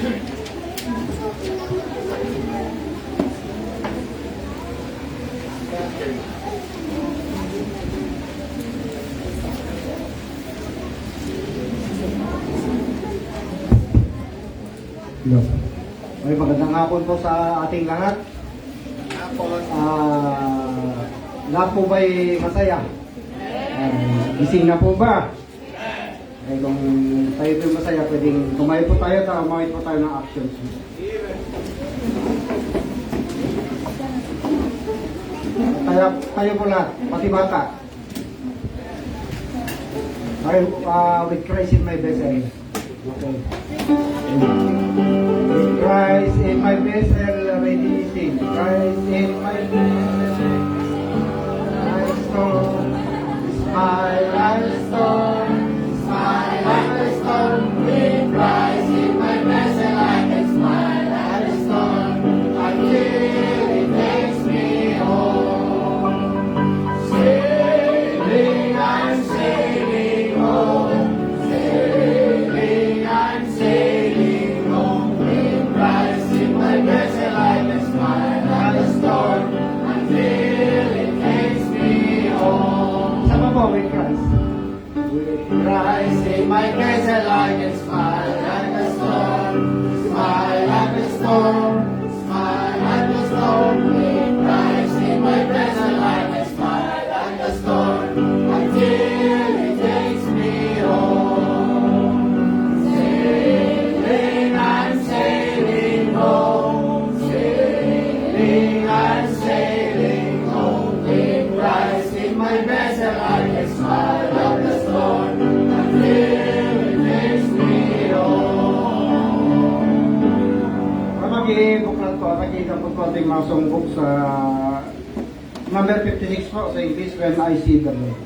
May magandang hapon po sa ating lahat. Lahat po ba'y masaya? Gising na po ba? Kung tayo po masaya, pwedeng tumayo po tayo at mawit po tayo ng actions. Tayo po lahat, pati bata. Tayo with Christ in my vessel. Okay. Christ in my vessel, ready sing. Christ in my vessel, my storm, my life storm, my life storm. With Christ in my vessel, I can smile at the storm until it takes me home. Sailing, I'm sailing home. Sailing, I'm sailing home. With Christ in my vessel, I can smile at the storm until it takes me home. Sama po, with Christ. With Christ in my vessel, I can smile at the storm. Smile at the storm. Smile at the storm. With Christ in my vessel, I can smile at the storm until it takes me home. Sailing, I'm sailing home. Sailing, I'm sailing home. With Christ in my vessel, I can smile at the storm until it takes me home. Mag-i-booklet ko, nakita po po ating mga songbok sa number 56 po sa English, When I See the Lord.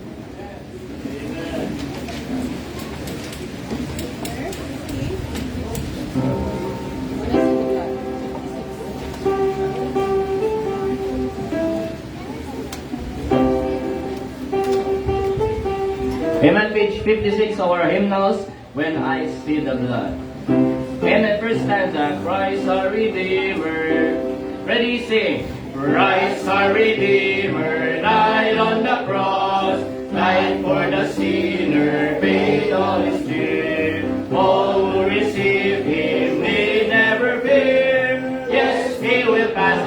Amen, page 56 of our hymnals, When I See the Blood. And the first stanza, Christ our Redeemer. Ready, sing. Christ our Redeemer died on the cross, died for the sinner, paid all his due. All who receive him need never fear. Yes, he will pass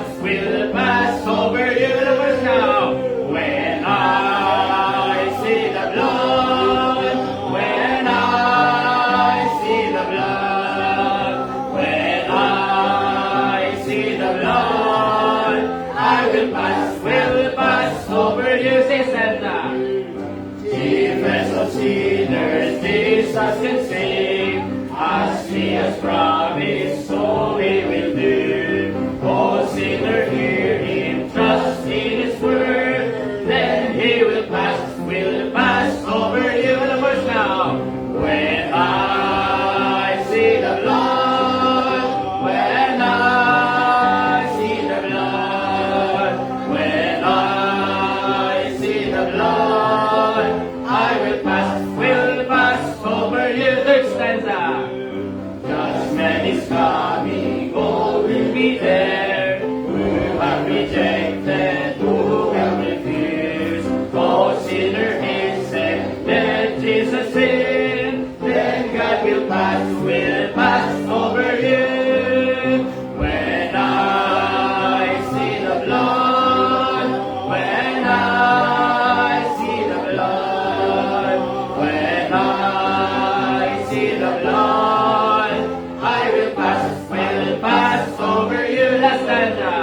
over universe now. When I see the blood, when I see the blood, when I see the blood, I will pass over you, say Santa. Chiefest of sinners, Jesus can save, as he has promised, so he will do. O sinner, hear him, trust in his word, then he will pass over you. The verse now. When I see the blood, when I see the blood, when I see the blood, I will pass over you. Third stanza. Judgment is coming, all will be there, who have rejected, who have refused. O sinner, hasten, let Jesus in, then God will pass over you. When I see the blood, when I see the blood, when I see the blood, I will pass over you. Last stanza.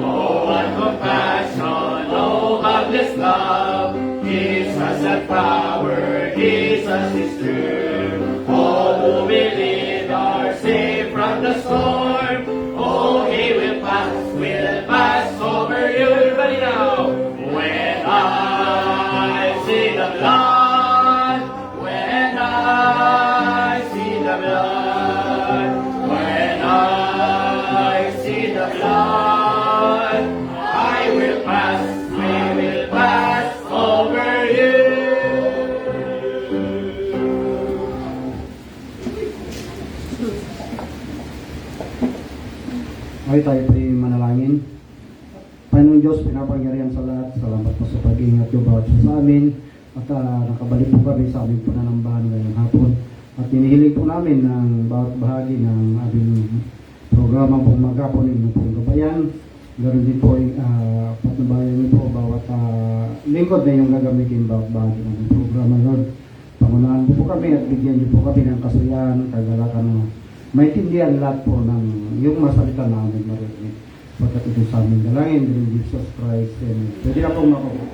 Oh, what compassion, oh, marvelous love. Jesus has power, Jesus is true. All who believe are saved from the storm. Oh, he will pass over you. Everybody now. When I see the blood, when I see the blood, when I see the blood, I will pass, we will pass over you. Okay, tayo po yung manalangin. Panginoon Diyos, pinapangyarihan sa lahat. Salamat po sa pag-iingat yung bawat isa sa amin. At nakabalik po kami sa aming pananambahan ngayong hapon. At hinihiling po namin ng bawat bahagi ng aming programa pong maghapon ng pong gabayan. Ganoon din po patnubayan niyo po bawat lingkod na yung gagamitin bawat bahagi ng aming programa, Lord. Pangunahan po kami at bigyan niyo po kami ng kasiyahan, kagalakan na maintindihan lahat po ng yung masalita namin marinig. Pagkat ito sa aming dalangin, in Jesus Christ. Amen. Pwede na pong makuha.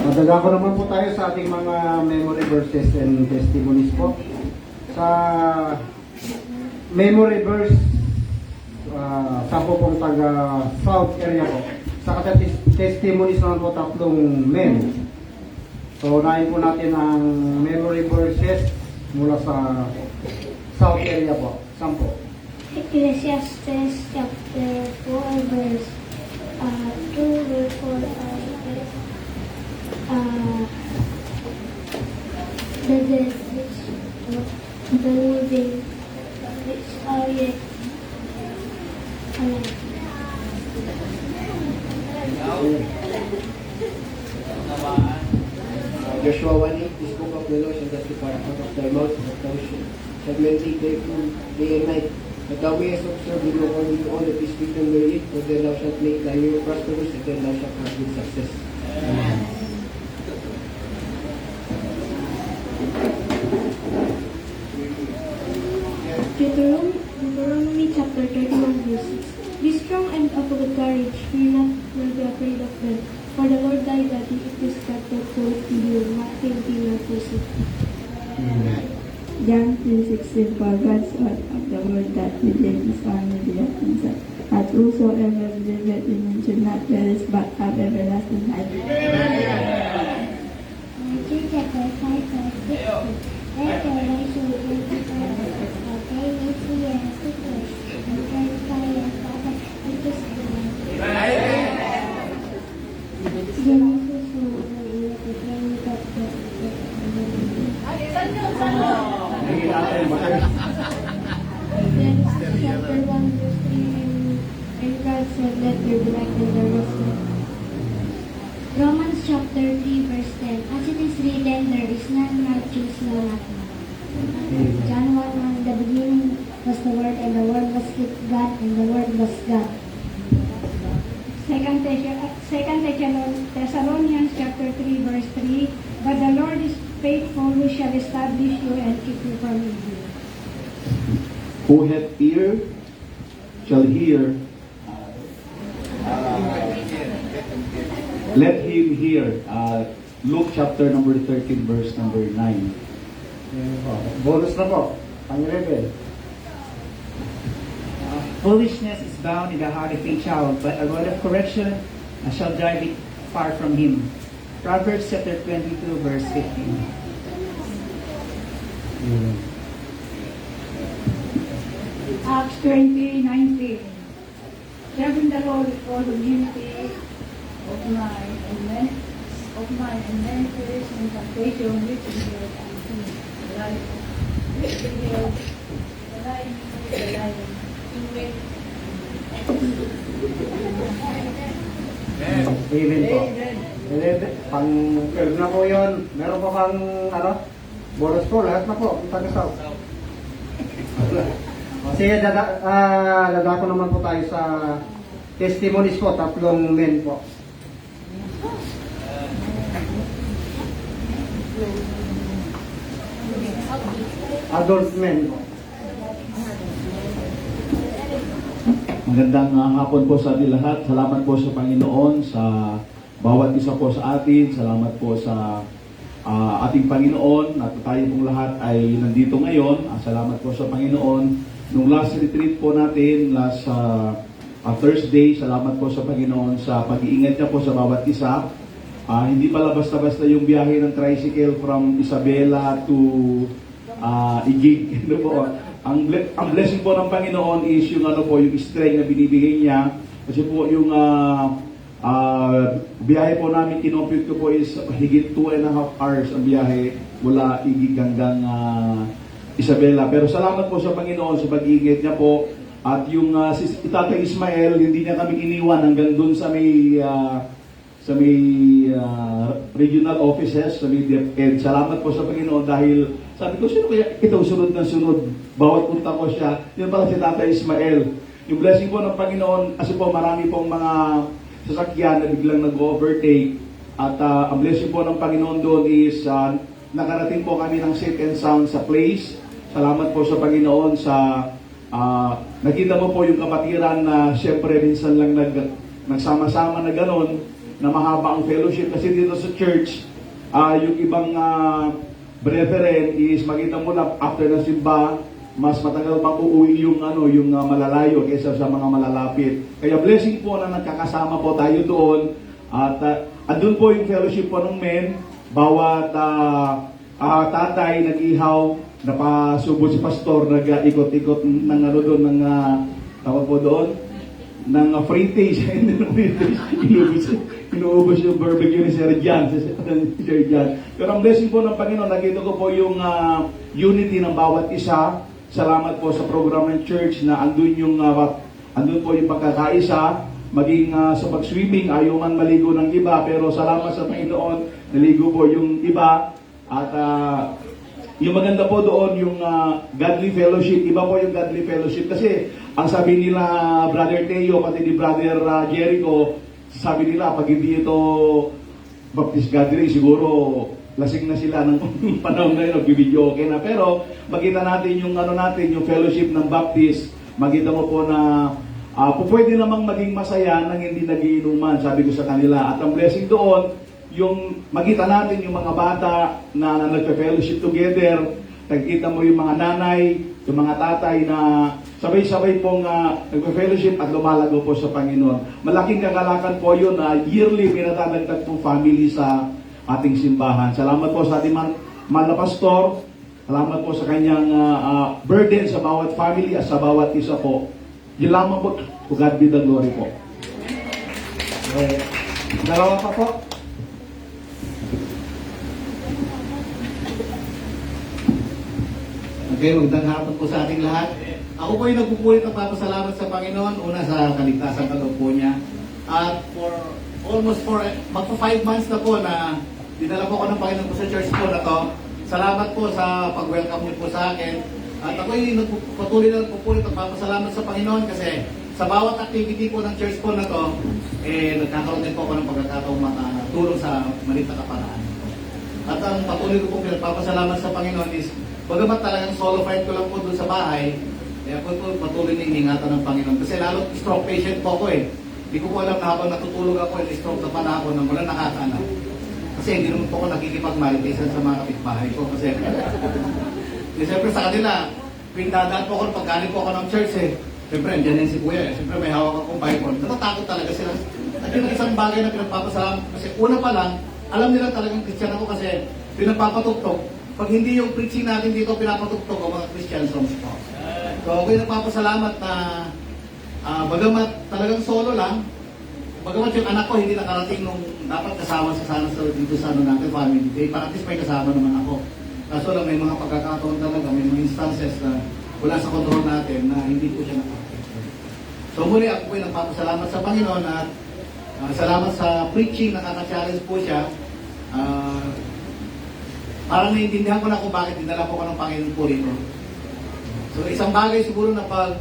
Madagako naman po tayo sa ating mga memory verses and testimonies po. Sa memory verse, sa po pong taga South area po. Sa testimonies naman po 3 men. So, unahin po natin ang memory verses mula sa South area po. Saan po? Ecclesiastes chapter 4 verse 2 verse 4 the dead which the living which are yet alive. Joshua 1:8, this book of the law shall not depart out of thy mouth, but thou shalt meditate therein day and night, that thou mayest observe to do according to all that is written therein, for then thou shalt make thy way prosperous, and then thou shalt have good success. Amen. Deuteronomy chapter 31 verse 6. Be strong and of good courage, fear not, nor be afraid of them. For the Lord thy God, He is God that goeth with you, nothing be not forsake. John 3:16, for God so loved the world that He gave His only begotten Son, that whosoever believeth in Him should not perish but have everlasting life. Matthew chapter 5 verse 16. Let your light so shine before men, that they may see your good works, and glorify your Father which is in heaven. Genesis 1:11. Chapter 1 verse 3, and God said, let there be light, and there was light. Romans chapter 3 verse 10, as it is written, there is none righteous, no not one. John 1:1, in the beginning was the Word, and the Word was with God, and the Word was God. Second Thessalonians chapter 3 verse 3, but the Lord is faithful, who shall establish you and keep you from evil. Who hath ear shall hear. Let him hear. Luke chapter number 13 verse number 9. Bonus na po. Pang-rebel. Foolishness is bound in the heart of a child, but a rod of correction shall drive it far from him. Proverbs chapter 22 verse 15. Acts 20:19. Serving the Lord with all humility of mind and many fears and temptation which is your life. Amen po. 11, pang-12 na po yun. Meron pa bang, bonus po, lahat na po. Ang taga-south. Sige, dadako naman po tayo sa testimonies po, 3 men po. Adult men po. Magandang hapon po sa ating lahat. Salamat po sa Panginoon, sa bawat isa po sa atin. Salamat po sa ating Panginoon at tayo pong lahat ay nandito ngayon. Salamat po sa Panginoon. Nung last retreat po natin, last Thursday, salamat po sa Panginoon sa pag-iingat niya po sa bawat isa. Hindi pala basta-basta yung biyahe ng tricycle from Isabela to Igig. Ano po? Ang blessing po ng Panginoon is yung yung strength na binibigay niya. Kasi po yung biyahe po namin kinompute ko po is higit 2.5 hours ang biyahe mula Igig hanggang Isabela. Pero salamat po sa Panginoon sa pag-iingat niya po. At yung si Tatay Ismael, hindi niya kami iniwan hanggang dun sa may regional offices, sa may DepEd. Salamat po sa Panginoon dahil sabi ko, sino kaya ito sunod na sunod? Bawat punta ko siya, yun pala si Tatay Ismael. Yung blessing po ng Panginoon, kasi po marami pong mga sasakyan na biglang nag-overtake. At ang blessing po ng Panginoon doon is nakarating po kami ng safe and sound sa place. Salamat po sa Panginoon sa nakita mo po yung kapatiran na siyempre minsan lang nagsama-sama na ganon, na mahaba ang fellowship. Kasi dito sa church, yung ibang brethren is makita mo na after ng simba, mas matagal pang uuwi yung malalayo kaysa sa mga malalapit. Kaya blessing po na nagkakasama po tayo doon. At andun po yung fellowship po ng men. Bawat tatay nag-ihaw, napasubo si pastor, nag-ikot-ikot ng tawag po doon, ng free taste. Inuubos yung barbecue ni Sir Jan. Pero ang blessing po ng Panginoon, nakita ko po yung unity ng bawat isa. Salamat po sa program ng church na andun po yung pagkakaisa. Maging sa pag-swimming, ayaw man maligo ng iba, pero salamat sa Panginoon, naligo po yung iba. At yung maganda po doon, yung godly fellowship, iba po yung godly fellowship. Kasi ang sabi nila Brother Teo, pati ni Brother Jericho, sabi nila, pag hindi ito Baptist gathering, siguro lasing na sila ng panahon na yun, nagbibideo okay na. Pero makita natin yung yung fellowship ng Baptist, makita mo po na pwede namang maging masaya nang hindi nagiinuman, sabi ko sa kanila. At ang blessing doon, yung makita natin yung mga bata na nagpe-fellowship together, nakikita mo yung mga nanay, yung mga tatay na sabay-sabay pong nagpe-fellowship at lumalago po sa Panginoon. Malaking kagalakan po yun na yearly pinatadagdag pong family sa ating simbahan. Salamat po sa ating mahal na pastor. Salamat po sa kanyang burden sa bawat family at sa bawat isa po. Yun lamang po. To God be the glory po. Okay. Dalawa pa po. Okay, magandang hapon po sa ating lahat. Ako po yung nagpupulit ng papasalamat sa Panginoon. Una sa kaligtasan kaloob po niya. At magpa 5 months na po na dinala po ako ng Panginoon po sa church po na to. Salamat po sa pag-welcome niyo po sa akin. At ako yung patuloy na nagpupulit ng papasalamat sa Panginoon kasi sa bawat activity po ng church po na to, nagkakaroon din po ako ng pagkakataong makatulong sa maliit na kaparaan. At ang patuloy ko po pinagpapasalamat sa Panginoon is, bagamat talagang solo fight ko lang po doon sa bahay, kaya po patuloy na iningatan ng Panginoon. Kasi lalo stroke patient po ako eh. Hindi ko po alam na habang natutulog ako, stroke na panahon na wala nakakaanak. Kasi hindi naman po ako nakikipag-maritisan sa mga kapitbahay ko. Kasi siyempre sa kanila, pinadaan po ako pagkanin po ako ng church eh. Siyempre, andyan yan si Kuya eh. Siyempre may hawak akong Bible. Natatakot talaga sila. At yun ang isang bagay na pinagpapasalamat. Kasi una pa lang, alam nila talagang Christian ako kasi pinagpapatugtog. Pag hindi yung preaching natin dito pinapatugtog ang mga Christian songs po. So ako yung nagpapasalamat na bagamat talagang solo lang, bagamat yung anak ko hindi nakarating nung dapat kasama sa sana dito sa natin family day, para at least may kasama naman ako. Kaso lang may mga pagkakataon talaga, may mga instances na wala sa kontrol natin na hindi po siya nakarating. So muli ako po yung nagpapasalamat sa Panginoon at salamat sa preaching, nakaka-challenge po siya. Parang naiintindihan ko na kung bakit dinala po ko ng Panginoon po rito. So isang bagay siguro na pag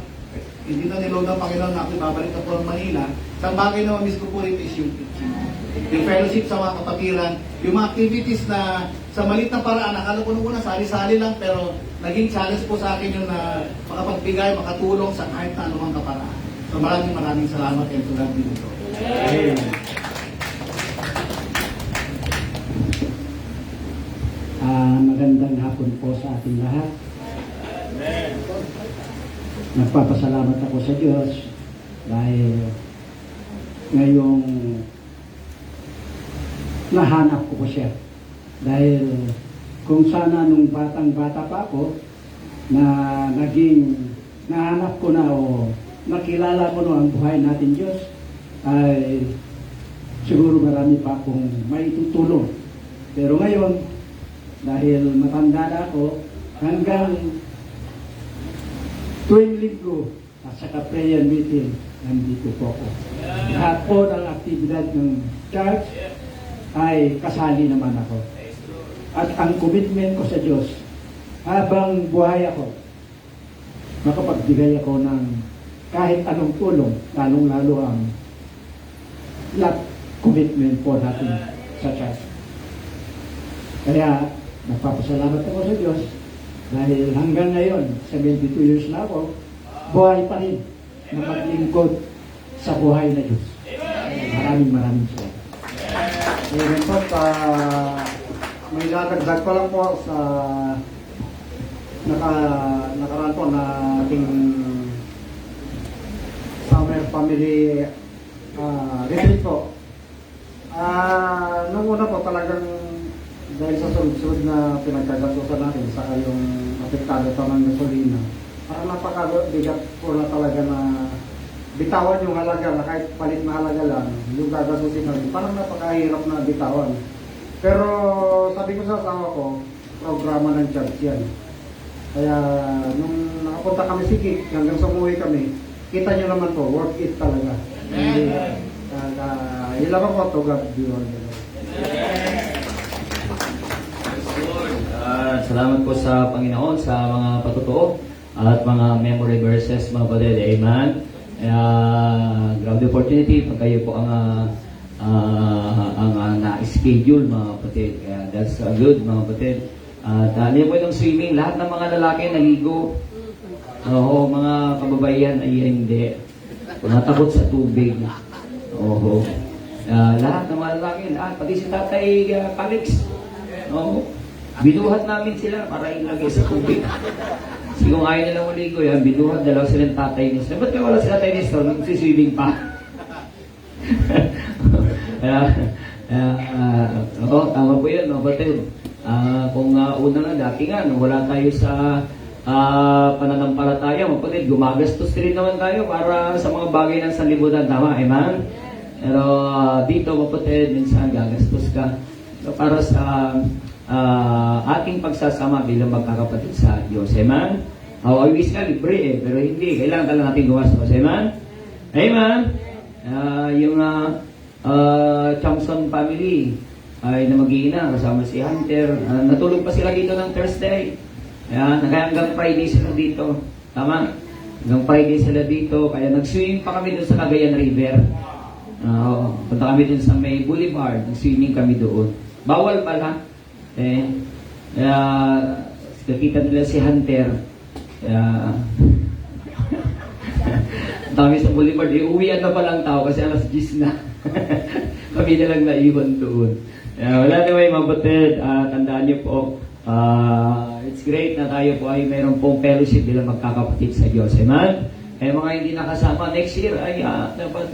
hindi na niload ng Panginoon na ako babalik na po ng Manila, isang bagay na mamiss ko po rito is yung preaching. Yung fellowship sa mga kapatiran, yung mga activities na sa maliit na paraan, akala ko nung una sali-sali lang, pero naging challenge po sa akin yung na makapagbigay, makatulong sa kahit na anumang kaparaan. So maraming salamat and to God be the glory. Amen. Magandang hapon po sa ating lahat. Nagpapasalamat ako sa Diyos dahil ngayong nahanap ko siya. Dahil kung sana nung batang-bata pa ako na naging nahanap ko na o nakilala ko na ang buhay natin Diyos, ay siguro marami pa akong maitutulong. Pero ngayon, dahil matanda na ako, hanggang tuwing linggo at saka prayer meeting, nandito po ako. Lahat po ng aktibidad ng church ay kasali naman ako. At ang commitment ko sa Diyos, habang buhay ako, makapagbigay ako ng kahit anong tulong, lalong-lalo ang commitment po natin sa church. Kaya, nagpapasalamat ako sa Diyos dahil hanggang ngayon, 72 years na ako, buhay pa rin na maglingkod sa buhay na Diyos. Maraming salamat. Amen po. May dadagdag ko lang po sa nakaraan po na ating summer family retreat po. Nung una po talagang dahil sa sunod-sunod na pinagkagatusan natin sa yung apektado pa ng gasolina, parang napakabigat po na talaga na bitawan yung halaga na kahit palit na halaga lang, yung gagasusin natin, parang napakahirap na bitawan. Pero sabi ko sa asawa ko, programa ng church yan. Kaya nung nakapunta kami si Kik, hanggang sa umuwi kami, kita nyo naman po, worth it talaga. Hindi, yun lang ako to God be all the Lord. Salamat po sa Panginoon sa mga patutuo at mga memory verses, mga kapatid. Amen. Grabe opportunity pag kayo po ang na-schedule, mga kapatid. That's good, mga kapatid. At niya po itong swimming, lahat ng mga lalaki naligo. Oo, mga kababayan ay hindi. Natakot sa tubig. Oo. Lahat ng mga lalaki, pati si Tatay Alex. Oo. Binuhat namin sila para ilagay sa tubig. Kasi kung ayaw nilang maligo yan, binuhat dalawa silang Tatay Nestor. Ba't kayo wala sila Tatay Nestor? Nagsiswimming pa. Oo, tama po yun, mga batid. Kung una nga, dati nga, wala tayo sa pananampalataya, mga batid, gumagastos rin naman tayo para sa mga bagay ng sanlibutan. Tama, amen? Pero dito, mga batid, minsan gagastos ka. So, para sa ating pagsasama bilang magkakapatid sa Diyos. Amen? I wish ka libre pero hindi. Kailangan talaga natin gumastos. Amen? Amen? Yung Thompson family ay na mag-iina kasama si Hunter. Natulog pa sila dito ng Thursday. Hanggang Friday sila dito. Tama? Hanggang Friday sila dito. Kaya nag-swimming pa kami doon sa Cagayan River. Punta kami doon sa May Boulevard. Nag-swimming kami doon. Bawal pala. Nakita nila si Hunter. Dami sa Boulevard. Uwian na palang tao kasi alas 10 na. Kami na lang naiwan doon. Wala naman mga batid. Tandaan niyo po, it's great na tayo po ay mayroon pong fellowship bilang magkakapatid sa Diyos. Amen? Mga hindi nakasama next year ay dapat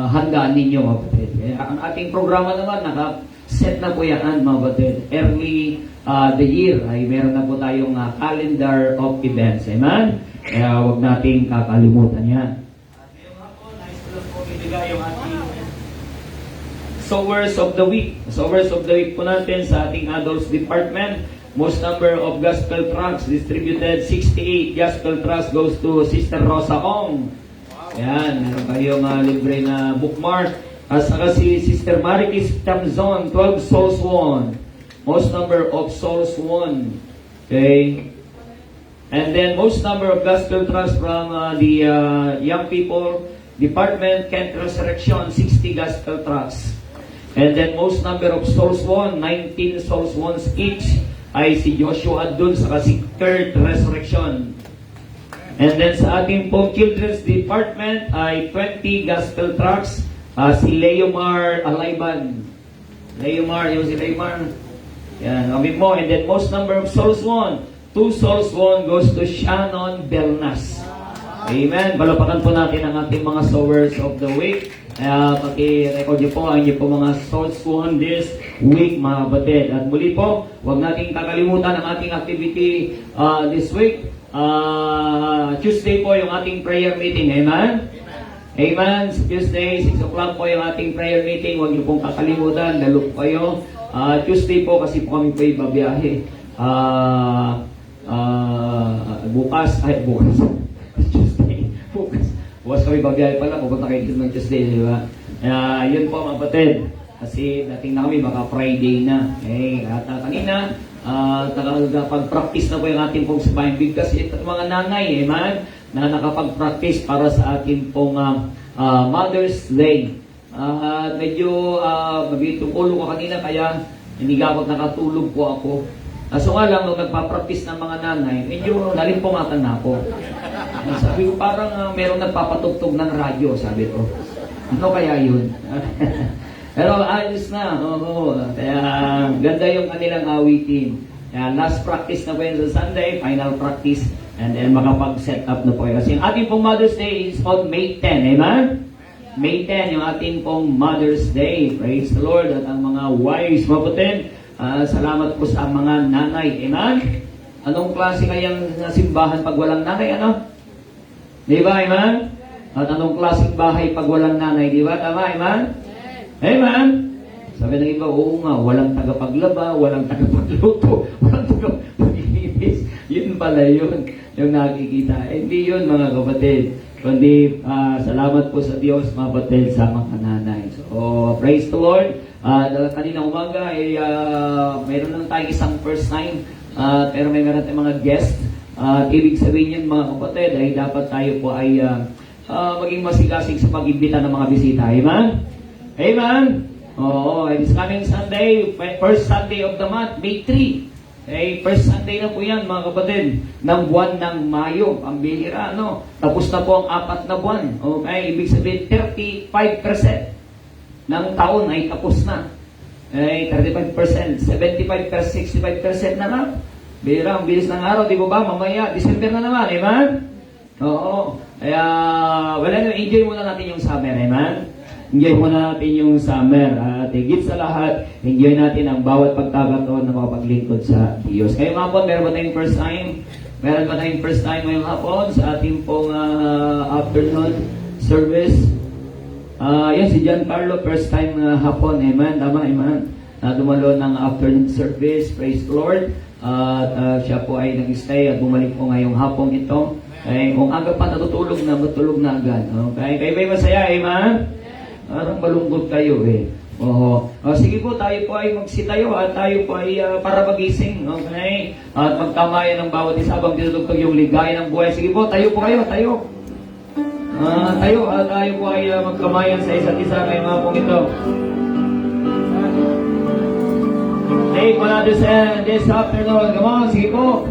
handaan ninyo mga batid. Ang ating programa naman set na po yan, mga batid. Early the year ay meron na po tayong calendar of events. Amen? Kaya huwag nating kakalimutan yan. Nice po lang po ibigay yung ating Sowers of the Week. Sowers of the Week po natin sa ating adults department. Most number of gospel tracts distributed, 68 gospel tracts goes to Sister Rosa Ong. Ayan, meron kayong libre na bookmark. At saka si Sister Marikis Tamzon, 12 souls won. Most number of souls won. Okay? And then most number of gospel tracts from the young people department, Kent Resurrection, 60 gospel tracts. And then most number of souls won, 19 souls won each, ay si Joshua Adun saka si Kurt Resurrection. And then sa ating pong children's department ay 20 gospel tracts. Si Leomar Alayban. Leomar, yung si Leomar. Yan, kami mo. And then most number of souls won. 2 souls won goes to Shannon Belnas. Amen. Balapakan po natin ang ating mga sowers of the week. Paki-record niyo po ang inyo po mga souls won this week, mga batid. At muli po, huwag nating kakalimutan ang ating activity this week. Tuesday po yung ating prayer meeting. Amen? Amen. Tuesday, 6 o'clock po yung ating prayer meeting. Huwag niyo pong kakalimutan. Dalo po kayo. Tuesday po kasi po kami po ibabiyahe. bukas, Tuesday, bukas kami babiyahe pala, pupunta kayo dito ng Tuesday, di ba? Yun po mga kapatid, kasi dating na kami, baka Friday na. At kanina, nakapag-practice na po yung ating pong sabayang bigkas. Ito mga nanay, man, na nakapag-practice para sa ating pong Mother's Day. Medyo mabitong ulo ko kanina, kaya hindi gabag nakatulog po ako. So nga lang, nung nagpa-practice ng mga nanay, medyo nalimpungatan na ako. Sabi ko, parang merong nagpapatugtog ng radyo, sabi ko. Ano kaya yun? Pero ayos na. Kaya ganda yung kanilang awitin. Kaya last practice na po yun sa Sunday, final practice, and then makapag-set up na po kayo. Kasi yung ating pong Mother's Day is on May 10, amen? May 10, yung ating pong Mother's Day. Praise the Lord. At ang mga wives, maputin, salamat po sa mga nanay. Amen? Anong klase kayang simbahan pag walang nanay? Ano? Di ba, amen? At anong klaseng bahay pag walang nanay? Di ba? Tama, amen? Amen? Sabi ng iba, oo nga, walang tagapaglaba, walang tagapagluto, walang tagapaglinis. Yun pala yun, yung nakikita. Hindi yun, mga kapatid. Kundi, salamat po sa Diyos, mga kapatid, sa mga nanay. So, praise the Lord. Kanina umaga, mayroon lang tayong isang first time, pero meron tayong mga guest. Ibig sabihin yun, mga kapatid, ay dapat tayo po ay maging masigasig sa pag-imbita ng mga bisita. Amen? Amen? Oo, this coming Sunday, first Sunday of the month, May 3. First Sunday na po yan, mga kapatid, ng buwan ng Mayo. Ang bihira, no? Tapos na po ang 4 na buwan. Okay? Ibig sabihin, 35% ng taon ay tapos na. 35%, 75%, 65% na lang. Bihira, ang bilis ng araw, di ba ba? Mamaya, December na naman, amen? Oo. Kaya, enjoy muna natin yung summer, amen? Enjoy muna natin yung summer. At higit sa lahat, enjoy natin ang bawat pagkakataon na makapaglingkod sa Diyos. Kayo mga po, meron ba tayong first time? Meron ba tayong first time ngayong hapon sa ating pong afternoon service? Yan, si John Carlo, first time hapon. Amen? Tama, amen? Dumalo ng afternoon service. Praise the Lord. At siya po ay nag-stay at bumalik po ngayong hapon ito. Kung aga pa natutulog na, matulog na agad. Okay? Kayo ba'y masaya, amen? Parang malungkot kayo Oo. Sige po, tayo po ay magsitayo at tayo po ay para magising. Okay? At magtamayan ng bawat isa habang tinutugtog yung ligaya ng buhay. Sige po, tayo po kayo, tayo. Tayo po ay magkamayan sa isa't isa ngayong hapong ito. Take one other stand this afternoon. Come on, sige po.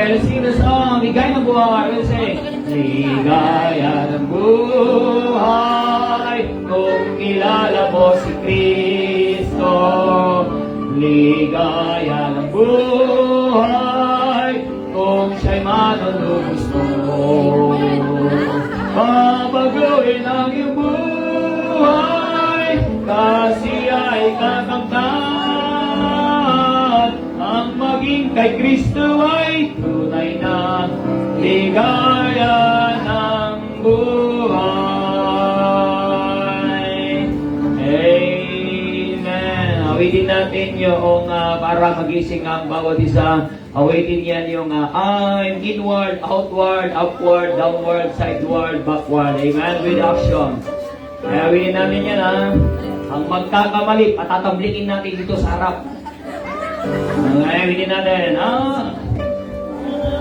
Let's sing the song, Ligaya ng Buhay. Let's say, Ligaya ng buhay, kung kilala mo si Kristo. Ligaya ng buhay, kung siya'y manunubos mo. Babaguhin ang iyong buhay, kasi ay kakamtan. Ang maging kay Kristo ay tunay na ligaya ng buhay. Amen. Awitin natin yung para magising ang bawat isa. Awitin yan yung I'm inward, outward, upward, downward, sideward, backward. Amen. With action. Awitin natin yan Ang magkakamali, patatablikin natin dito sa harap. Awitin natin.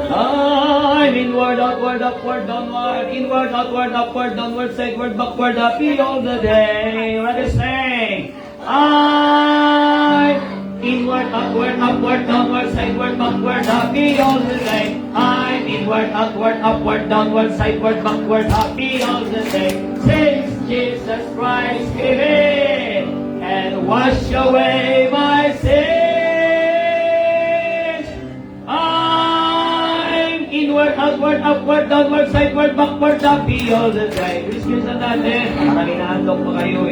I'm inward, outward, upward, downward, inward, outward, upward, downward, sideward, backward, happy all the day. Let us sing. I'm inward, outward, upward, downward, sideward, backward, happy all the day. I'm inward, outward, upward, downward, sideward, backward, happy all the day. Since Jesus Christ came in and washed away my sins, inward, outward, upward, downward, sideward, backward, happy all the time. Excuse na natin. Parang inaandok pa kayo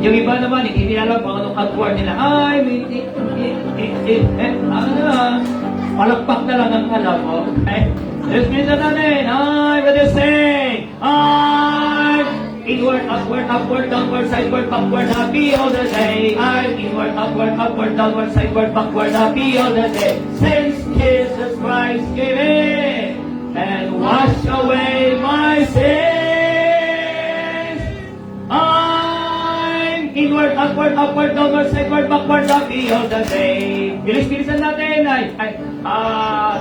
Yung iba naman, hindi nila alam kung anong outward nila. palakpak na lang ang alam mo. Okay? Let's begin na natin. I'm ready to sing. I'm inward, upward, upward, downward, sideward, backward, happy all the day. I'm inward, upward, upward, downward, sideward, backward, happy all the day. Since Jesus Christ came in and washed away my sins, I'm inward, upward, upward, downward, sideward, backward, happy all the day. Bilis-bilisan natin.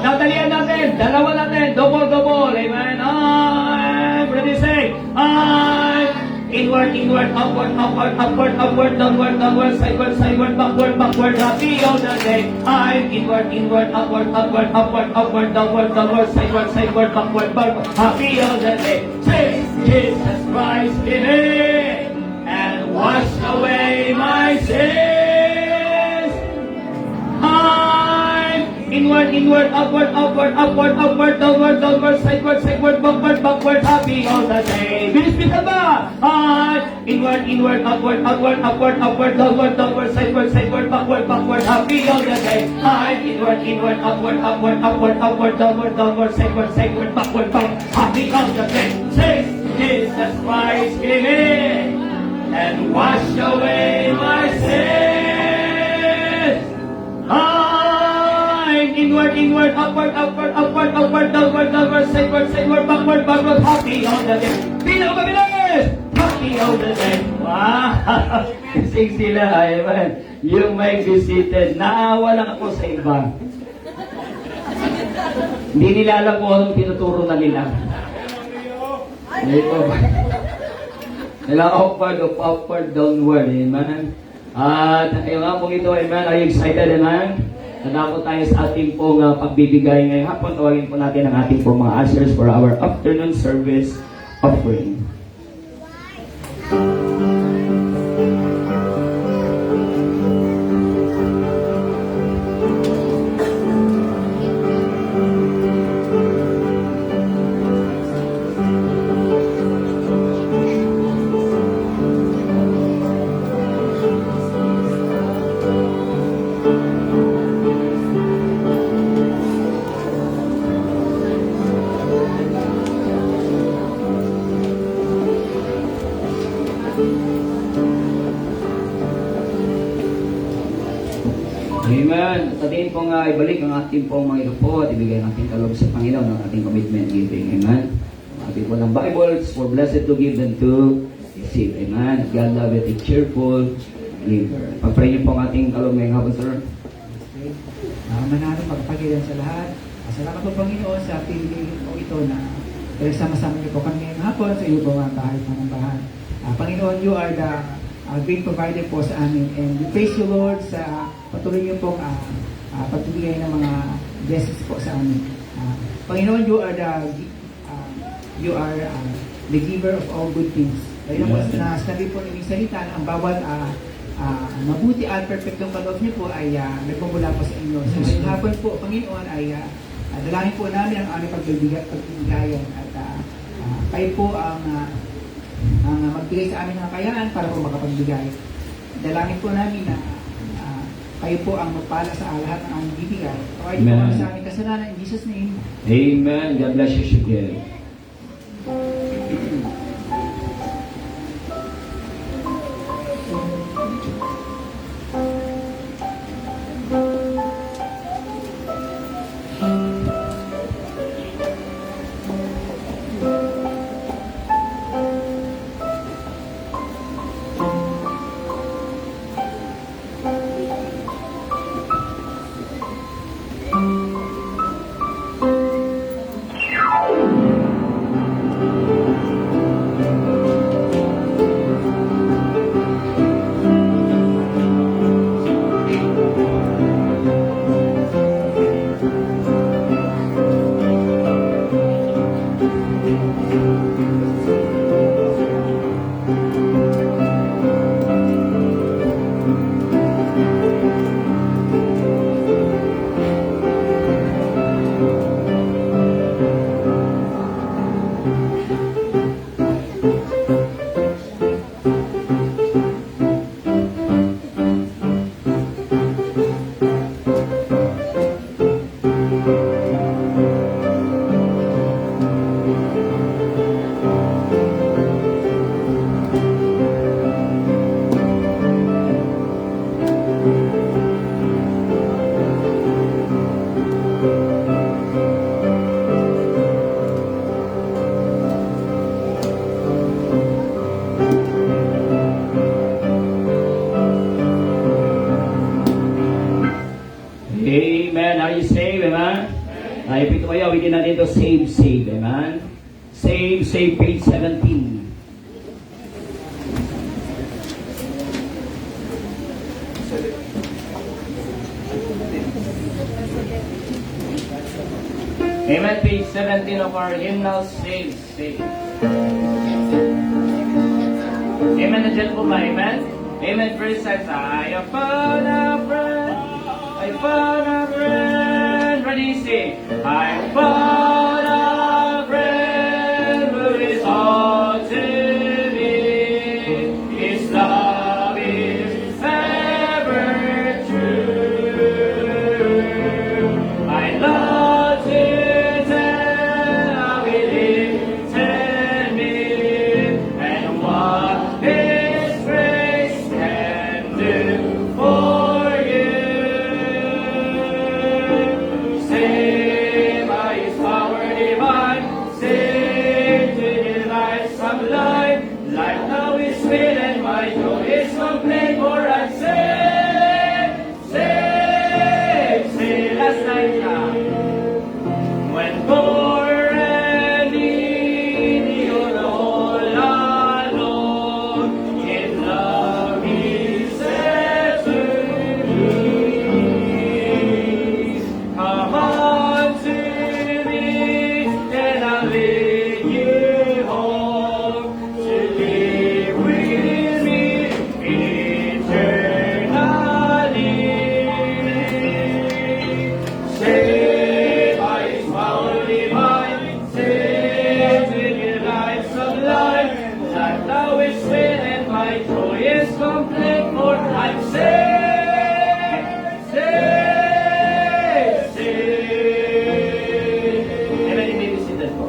Dadalian natin. Dalawa natin. Double. Amen. I'm ready to say. I'm inward, inward, upward, upward, upward, upward, downward, downward, sideward, sideward, backward, backward, happy all the day. I'm inward, inward, upward, upward, upward, upward, downward, downward, sideward, sideward, backward, backward, happy all the day. Since Jesus Christ came in and washed away my sins, I'm inward, inward, upward, upward, upward, upward, downward, downward, sideward, sideward, backward, backward, happy all the day. Bilis-bilisan ba? Inward, inward, upward, upward, upward, upward, downward, downward, sideward, sideward, backward, backward, happy all the day. Inward, inward, upward, upward, upward, upward, downward, downward, sideward, sideward, backward, backward, happy all the day. Since Jesus Christ came in and washed away my sins, I'm inward, inward, upward, upward, upward, upward, downward, downward, sideward, sideward, backward, backward, happy all the day. Pinakamabilis! Happy all the day. Wow! Sing sila, amen. Yung may visited, naawa lang ako sa iba. Hindi nila alam kung anong tinuturo na nila. Ito ba? Nila upward, downward, amen. At yung nga pong ito, amen, are you excited, amen? Nadako tayo sa ating pong pagbibigay ngayong hapon. Tawagin po natin ang ating pong mga ushers for our afternoon service offering. Amen. At atin pong ibalik ang ating pong mga ito po at ibigay ang ating kaloob sa Panginoon ng ating commitment giving. Amen. Ang ating po ng Bibles, for blessed to give than to receive. Amen. God loveth a cheerful giver. Pag-pray niyo po ang ating kaloob ngayong hapon, sir. Manalo pagpagilan sa lahat. Salamat po Panginoon sa pinili po ito na sama-sama niyo po kami ngayong hapon sa iyo po mga kahit manambahan. Panginoon, you are the great provider po sa amin, and we praise you Lord sa patuloy niyo pong pagbibigay ng mga blessings po sa amin. Panginoon, you are the giver of all good things. Kaya po na sabi po ng salita na ang bawat mabuti at perfectong kaloob niyo po ay nagmumula po sa inyo. So ngayong hapon po, Panginoon, ay dalangin po namin ang aming pagbibigayan at kayo po ang magbigay sa amin ng kayaan para po makapagbigay. Dalangin po namin na kayo po ang magpala sa lahat ng aming bibigay. Pagkain po kami sa aming kasalanan in Jesus' name. Amen. God bless you, Shigel. Amen. Are you saved? Amen? Ay, pito kayo, awitin natin ito, save, save. Amen? Save, save, page 17. Amen, page 17 of our hymnal, save, save. Amen, nandiyan po ba? Amen? Amen, first says, I have found a friend, I found a friend. Ready, sing. I found a friend who is all to me. His love is ever true. I love to tell how he lifted me and what his grace can do for you. Saved by his power divine, saved to the light sublime. Life now is sweet and my joy is complete, for I'm saved, saved, saved. Last night now. When poor and needy, you're all alone. In love he sets you free. Come on to me, and I'll lead you home to live with me eternally. Saved by his power divine, saved with the light sublime. Life now is sweet and my joy is complete, for I'm saved, saved, saved. Amen. You may be seated po.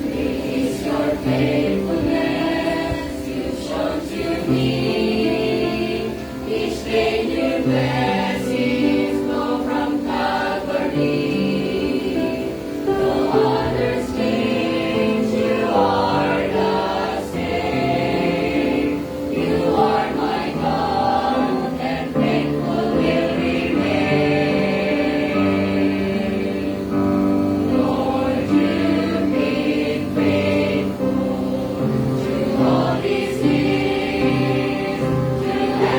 Is your faithfulness you've shown to me. Each day new blessings flow from Calvary. No others change, you are the same. You are my God, and faithful will remain. Lord, you've been faithful to all these years, to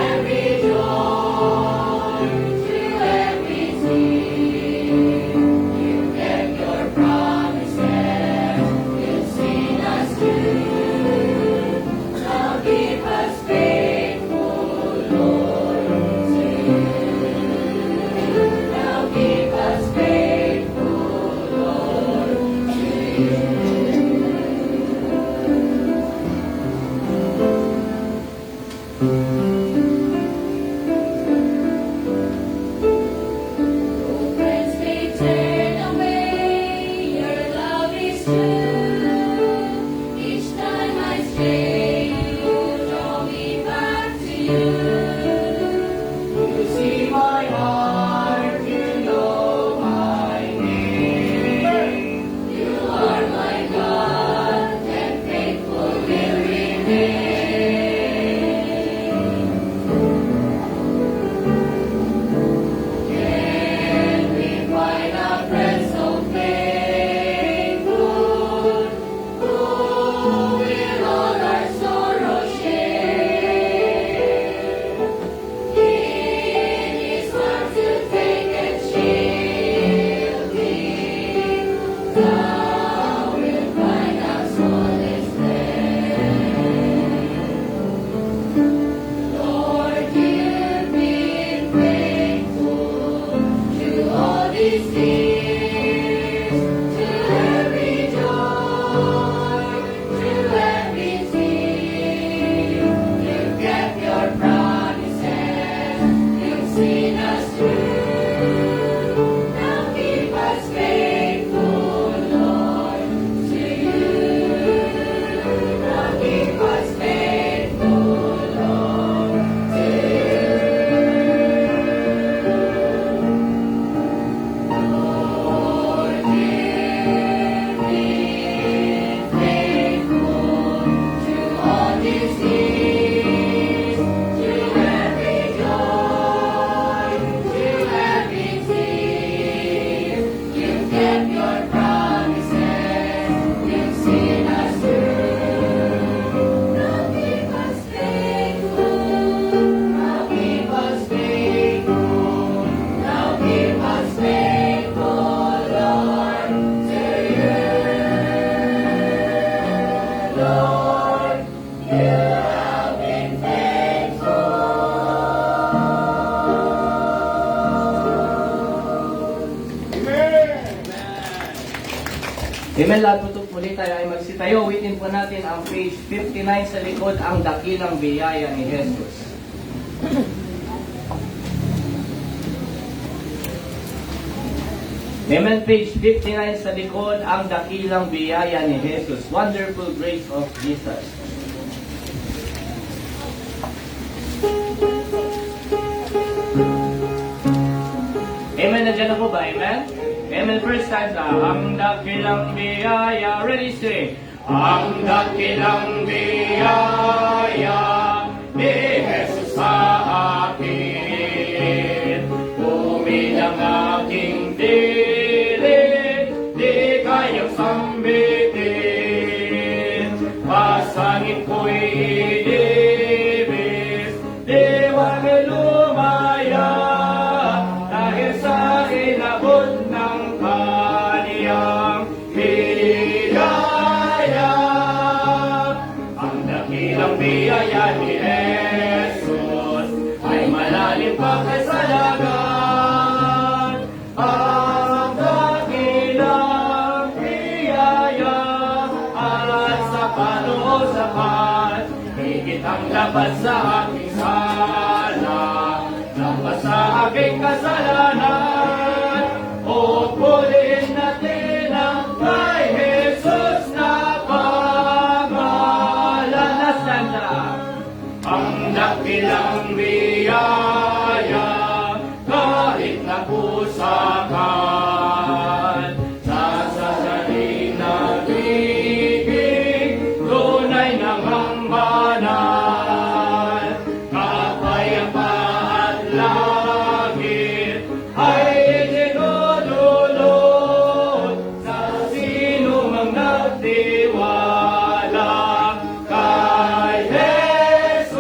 every dawn, to every season. You kept your promises, you've seen us through. Now keep us faithful, Lord, soon. Now keep us faithful, Lord, friends may turn away, your love is true. Each time I stray, you draw me back to you. You see my heart, you know my name. You are my God, and faithful will remain. Amen. Lahat po muli tayo ay magsitayo. Witin po natin ang page 59 sa likod, ang dakilang biyaya ni Jesus. Amen. Page 59 sa likod, ang dakilang biyaya ni Jesus. Wonderful grace of Jesus. Amen. Nandiyan na po ba? Amen? Amen. First stanza. Ang dakilang biyaya. Ready, say. Ang dakilang biyaya ni Jesus sa akin. Umilang aking dilig, di kayang sambitin. Pasangin ko'y inibis, di wag lumaya. Dahil sa inabot ng kaniyang biyaya. Ang dakilang biyaya ni Jesus ay malalim pa kaysa dagat. Ang dakilang biyaya at sa panahon sapat, higit ang laban sa aking sala, laban sa aking kasalanan. O pulin natin ang kay Jesus na pangalan. Na Santa, ang dakilang biyaya, kahit napusakan, sasasalin na bibig, tunay namang banal. Kapayapaan at langit ay dinudulot sa sino mang nagtiwala kay Jesus.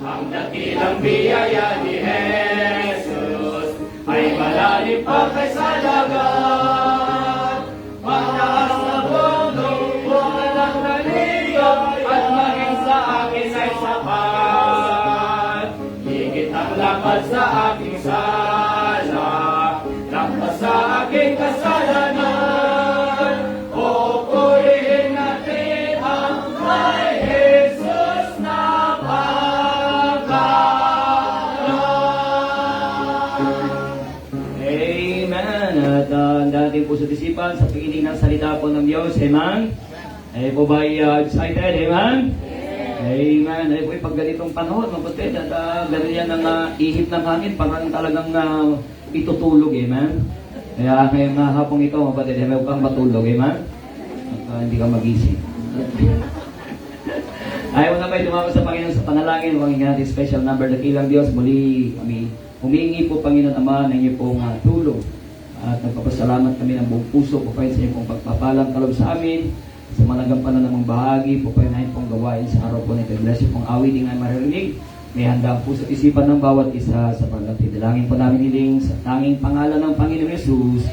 Ang dakilang biyaya ni Jesus ay malalim pa kaysa dagat. Mataas na bundok, walang naligaw, at maging sa akin ay sapat. Higit ang lapad sa aking sala, lampas sa aking kasalanan. O purihin natin ang kay Jesus na pangalan. Amen. At dating po sa disipan sa pakinig ng salita po ng Diyos. Amen. Ay po ba excited? Amen. Amen. Ay po pag ganitong panahon, mapatid, at ganun yan ang ihip ng hangin, parang talagang itutulog. Amen. Kaya ngayong hapong ito, mapatid, huwag kang matulog. Amen. At hindi ka magising. Ayaw na ba'y tumawag sa Panginoon sa panalangin? Huwag natin special number, dakilang Diyos. Muli kami humingi po, Panginoon Ama, ng inyo pong tulong. At nagpapasalamat kami ng buong puso po kayo sa inyo pong pagpapalang kaloob sa amin. Sa managampanan namang bahagi po kayo na pong gawain sa araw po nito. Bless you pong awiting ay maririnig. May handa po sa isipan ng bawat isa sa paglatid. Dalangin po namin hiling sa tanging pangalan ng Panginoon Jesus.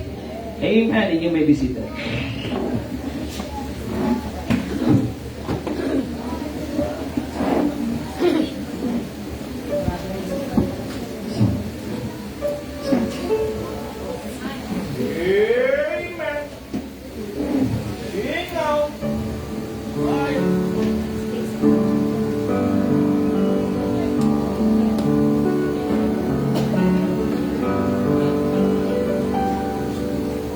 Amen. And you may be seated.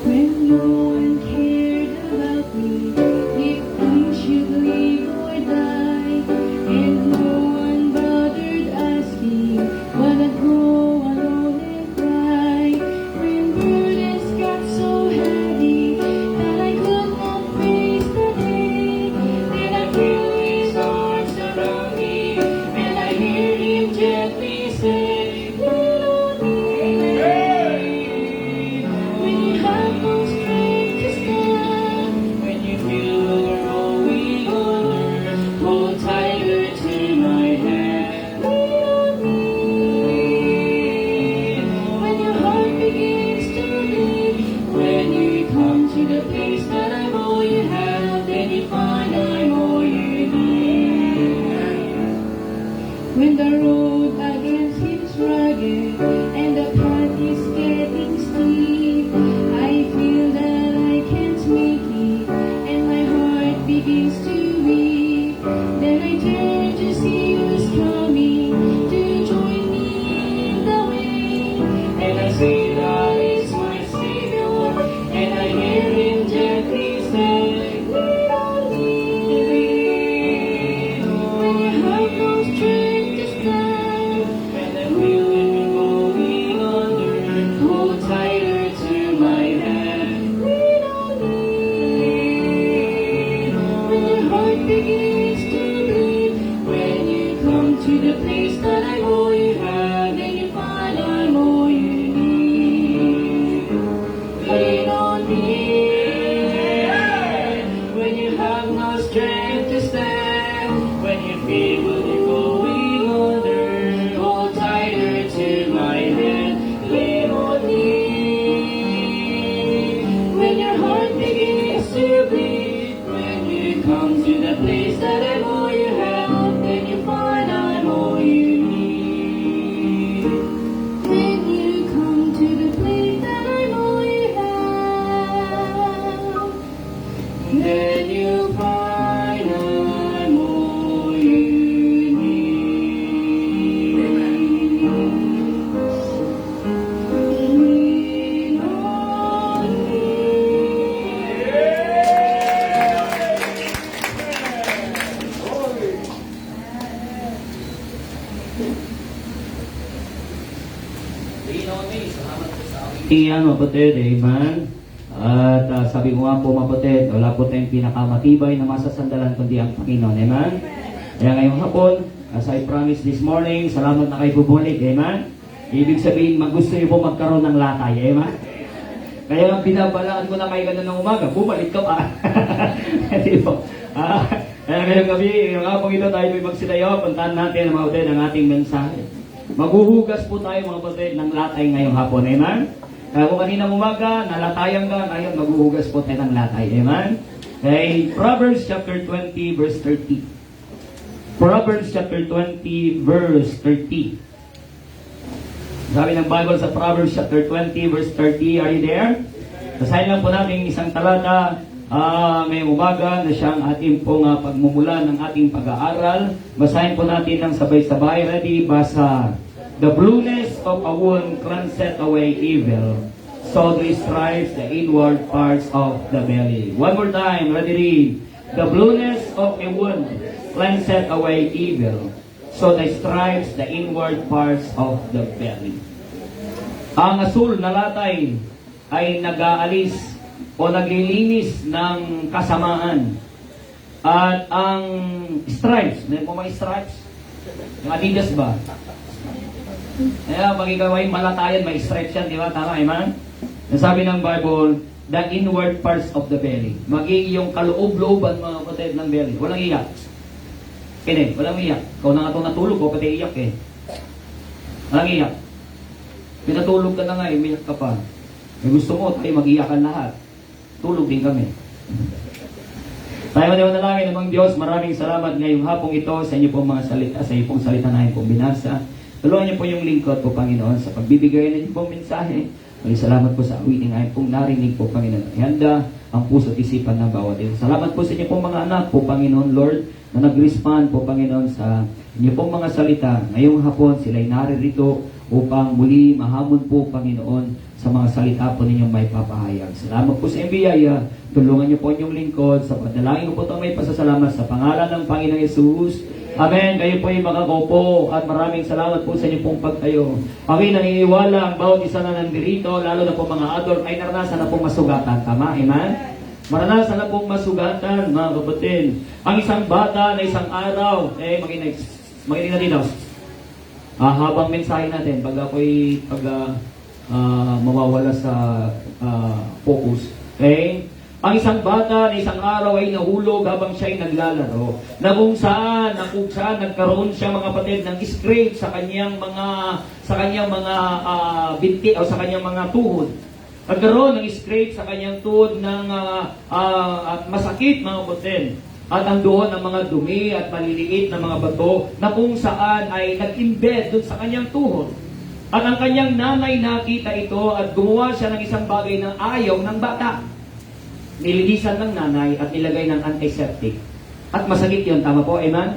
When no one cared about me, if I should live or die, and no one bothered asking, when I'd grow alone and cry. When burdens got so heavy that I could not face the day, then I feel His arms around me, and I hear Him gently say, "Lean on me." When you have no strength to stand, when you feel you're growing older, hold tighter to my hand. Lean on me. When your heart begins to bleed, when you come to the place that I'm all you have, then you find I'm all you need. When the road again seems rugged and the path is getting steep, I feel that I can the place that I know you have, and you find I'm all you need. Lean on me when you have no strength to stand, when you feel you're going under. Hold tighter to my hand. Lean on me when your heart begins to bleed. When you come to the place that I know you have, then you find I'm all you need. When you come to the place that I know you have, then you find I'm all you need. Lean on me. Iyan mapatid, amen. At sabi ko nga po mapatid, wala po tayong pinakamatibay na masasandalan kundi ang Panginoon, amen. Kaya ngayong hapon, as I promised this morning, salamat na kayo bumalik, amen. Ibig sabihin, gusto niyo po magkaroon ng latay, amen. Kaya lang binabalaan ko na kayo ganun ng umaga, bumalik ka pa. Hindi po. Kaya ngayong gabi, ngayong hapon ito, tayo may magsilayo, puntahan natin mga kapatid ang ating mensahe. Maghuhugas po tayo mga kapatid ng latay ngayong hapon, amen. Kaya kung kaninang umaga, nalatayan ka, ngayon maghuhugas po tayo ng latay, amen. Okay, Proverbs chapter 20 verse 30. Proverbs chapter 20 verse 30. Sabi ng Bible sa Proverbs chapter 20 verse 30, are you there? Basahin lang po natin isang talata ngayong umaga na siyang ating pong pagmumula ng ating pag-aaral. Basahin po natin ng sabay-sabay. Ready? Basa. The blueness of a wound cleanseth away evil, so they strives the inward parts of the belly. One more time. Ready? Read. The blueness of a wound cleanseth away evil, so they strives the inward parts of the belly. Ang asul na latay ay nag-aalis o naglilinis ng kasamaan. At ang stripes, may po mga stripes? Yung Adidas ba? Kaya pag ikaw ay malatayan, may stripes yan, di ba? Tama, amen? Nasabi ng Bible, the inward parts of the belly. Maging yung kaloob-looban mga kapatid ng belly. Walang iyak. Kini, walang iyak. Ikaw na nga itong natulog ko, pati iyak eh. Walang iyak. Pinatulog ka na nga, umiyak ka pa. May gusto mo, tayo mag-iyakan lahat. Tulog din kami. Tayo manalangin namang Diyos, maraming salamat ngayong hapong ito sa inyo pong mga salita, sa inyo pong salita na pong binasa. Tulungan niyo po yung lingkod po, Panginoon, sa pagbibigay ng inyo pong mensahe. Maraming salamat po sa awiting ngayon pong narinig po, Panginoon. Ihanda ang puso at isipan ng bawat ito. Salamat po sa inyo pong mga anak po, Panginoon, Lord, na nag-respond po, Panginoon, sa inyo pong mga salita. Ngayong hapon, sila'y naririto upang muli mahamon po, Panginoon, sa mga salita po ninyong may papahayag. Salamat po sa biyaya. Tulungan niyo po inyong lingkod. Sa pagdalangin ko po ito may pasasalamat sa pangalan ng Panginoong Yesus. Amen. Kayo po ay makakaupo at maraming salamat po sa inyong pong pagtayo. Kami naniniwala ang bawat isa na nandirito, lalo na po mga adult, ay naranasan na pong masugatan. Tama? Amen? Maranasan na pong masugatan, mga kapatid. Ang isang bata na isang araw, makinig na dito. Habang mensahe natin, pag ako'y mawawala sa focus. Okay? Ang isang bata na isang araw ay nahulog habang siya ay naglalaro. Na kung saan nagkaroon siya mga kapatid ng scrape sa kanyang mga binti o sa kanyang mga tuhod. Nagkaroon ng scrape sa kanyang tuhod ng masakit mga kapatid. At ang doon ang mga dumi at maliliit na mga bato na kung saan ay nag-embed doon sa kanyang tuhod. At ang kanyang nanay nakita ito at gumawa siya ng isang bagay na ayaw ng bata. Nilinisan ng nanay at nilagay ng antiseptic. At masakit yon, tama po, amen?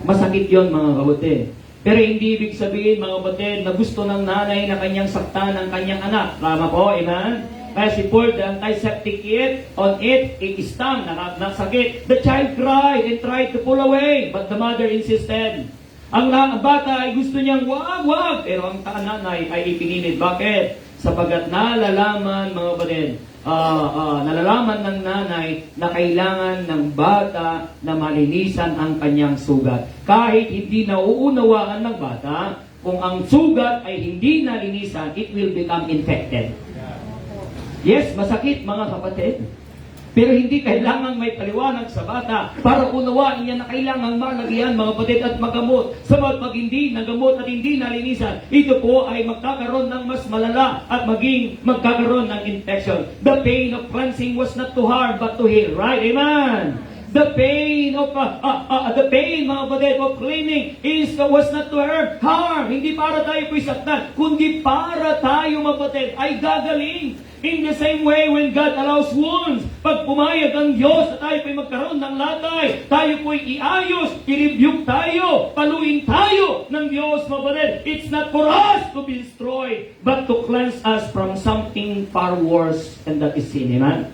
Masakit yon mga kapatid. Pero hindi ibig sabihin mga kapatid na gusto ng nanay na kanyang saktan ng kanyang anak. Tama po, amen? Kaya she poured the antiseptic on it, it stung, nasakit. The child cried and tried to pull away, but the mother insisted. Ang bata ay gusto niyang wag, pero ang nanay ay ipinilit. Bakit? Sapagkat nalalaman mga kapatid, nalalaman ng nanay na kailangan ng bata na malinisan ang kanyang sugat. Kahit hindi nauunawaan ng bata, kung ang sugat ay hindi nalinisan, it will become infected. Yes, masakit mga kapatid. Pero hindi kailangan may paliwanag sa bata para unawain niya na kailangan malagyan mga kapatid at magamot. Sabat pag hindi nagamot at hindi nalinisan, ito po ay magkakaroon ng mas malala at magkakaroon ng infection. The pain of cleansing was not to harm but to heal. Right? Amen? The pain of mga kapatid of cleaning was not to harm. Hindi para tayo po'y saktan, kundi para tayo mga kapatid ay gagaling. In the same way, when God allows wounds, pag pumayag ang Diyos na tayo po'y magkaroon ng latay, tayo po'y iayos, i-rebuke tayo, paluin tayo ng Diyos, mga kapatid. It's not for us to be destroyed, but to cleanse us from something far worse, and that is sin. Amen?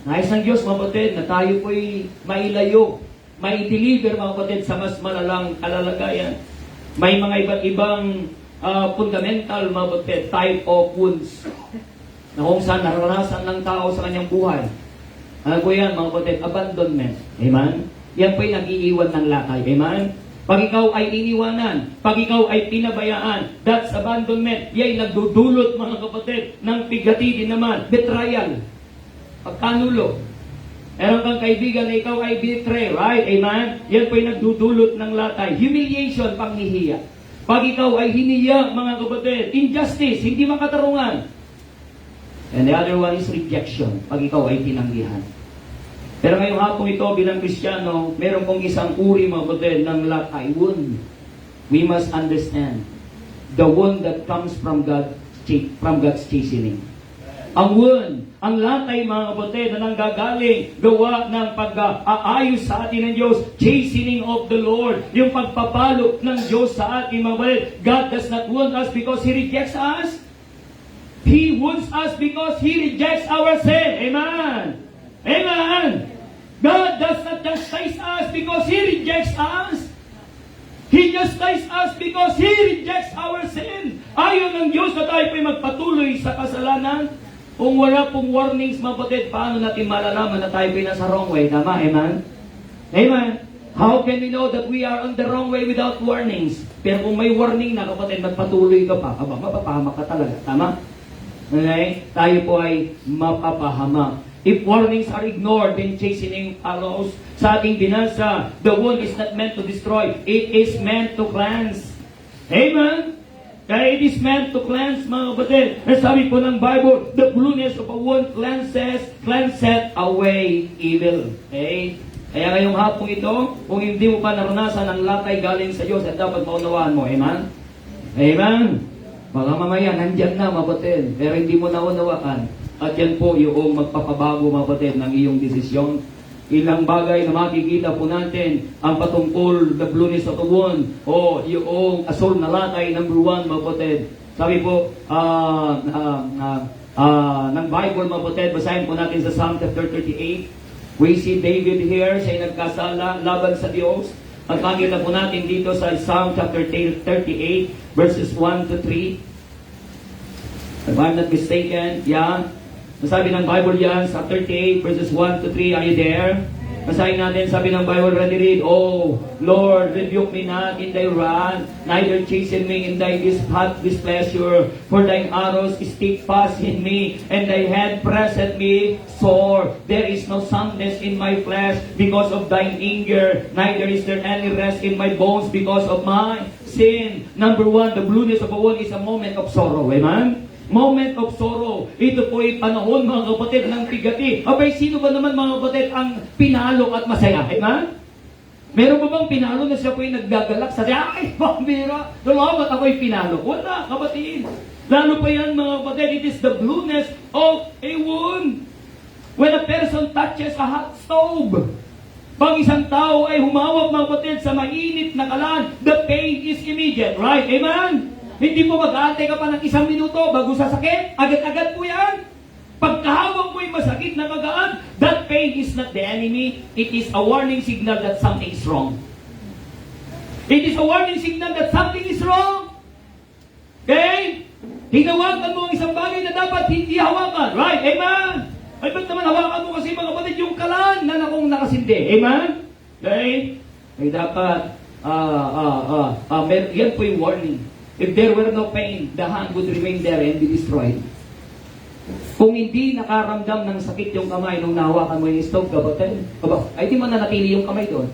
Nais ng Diyos, mga kapatid, na tayo po'y mailayo, mai-deliver, mga kapatid, sa mas malalang kalalagayan. May mga iba't ibang fundamental, mga kapatid, type of wounds na kung saan naranasan ng tao sa kanyang buhay. Ano po yan, mga kapatid? Abandonment. Amen? Yan po'y nag-iiwan ng lakay. Amen? Pag ikaw ay iniwanan, pag ikaw ay pinabayaan, that's abandonment. Yan nagdudulot, mga kapatid, ng bigati din naman. Betrayal. Pagkanulo. Meron kang kaibigan na ikaw ay betray, right? Amen? Yan po'y nagdudulot ng latay. Humiliation, panghihiya. Pag ikaw ay hiniya, mga kapatid, injustice, hindi makatarungan. And the other one is rejection, pag ikaw ay tinanggihan. Pero ngayong hapon ito, bilang Kristiyano, meron pong isang uri, mga kapatid, ng lakay wound. We must understand the wound that comes from God's chastening. Ang wound, ang latay, mga kapatid, na nanggagaling, gawa ng pag-aayos sa atin ng Diyos, chastening of the Lord, yung pagpapalo ng Diyos sa atin, mga kapatid. God does not wound us because He rejects us. He wounds us because He rejects our sin. Amen. Amen. God does not chastise us because He rejects us. He chastises us because He rejects our sin. Ayaw ng Diyos na tayo po'y magpatuloy sa kasalanan. Kung wala pong warnings, mga kapatid, paano natin malalaman na tayo po'y nasa wrong way? Tama? Amen? Amen. How can we know that we are on the wrong way without warnings? Pero kung may warning na, kapatid, magpatuloy ka pa, mapapahamak ka talaga. Tama? Okay? Tayo po ay mapapahamak. If warnings are ignored, then chastening follows. Sa ating binasa, the wound is not meant to destroy. It is meant to cleanse. Amen? Kaya it is meant to cleanse, mga kapatid. Sabi po ng Bible, the blueness of a wound cleanseth away evil. Okay? Kaya ngayong hapong ito, kung hindi mo pa naranasan ang latay galing sa Diyos, at dapat maunawaan mo. Amen? Amen? Baka mamaya, nandyan na, mapatid. Pero hindi mo naunawaan. At yan po yung magpapabago, mapatid, ng iyong desisyon. Ilang bagay na makikita po natin ang patungkol the blueness of the wound o yung asol na latay, number 1, mapatid. Sabi po ng Bible, mapatid, basahin po natin sa Psalm chapter 38. We see David here, siya'y nagkasala laban sa Diyos. At makita po natin dito sa Psalm chapter 38, verses 1 to 3. If I'm not mistaken, yeah. Nasabi ng Bible yan sa 38, verses 1 to 3. Are you there? Basahin natin, sabi ng Bible, ready read, Oh, Lord, rebuke me not in thy wrath, neither chasten me in thy displeasure, for thine arrows stick fast in me, and thy hand presseth me sore. There is no soundness in my flesh because of thine anger, neither is there any rest in my bones because of my sin. Number 1, the blueness of a wound is a moment of sorrow. Amen? Moment of sorrow. Ito po ay panahon, mga kapatid, ng bigati. Abay, sino ba naman, mga kapatid, ang pinalo at masaya? Amen? Meron ba bang pinalo na siya po ay naggagalak sa ay, pambira, dalamat ako ay pinalo? Wala, kapatid. Lalo pa yan, mga kapatid, it is the blueness of a wound. When a person touches a hot stove, pag isang tao ay humawak, mga kapatid, sa mainit na kalan, the pain is immediate, right? Amen? Hindi mo mag-aantay ka pa ng 1 minuto bago sasakit. Agad-agad po yan. Pagkahawak mo yung masakit na magaan, that pain is not the enemy. It is a warning signal that something is wrong. It is a warning signal that something is wrong. Okay? Hinawakan mo ang isang bagay na dapat hindi hawakan. Right? Amen? Ay, ba't naman hawakan mo kasi mga kapatid yung kalan na akong nakasindi? Amen? Okay? Ay, dapat, yan po yung warning. If there were no pain, the hand would remain there and be destroyed. Kung hindi nakaramdam ng sakit yung kamay nung nahawakan mo yung stove, kapatid, ay di mananatili yung kamay doon.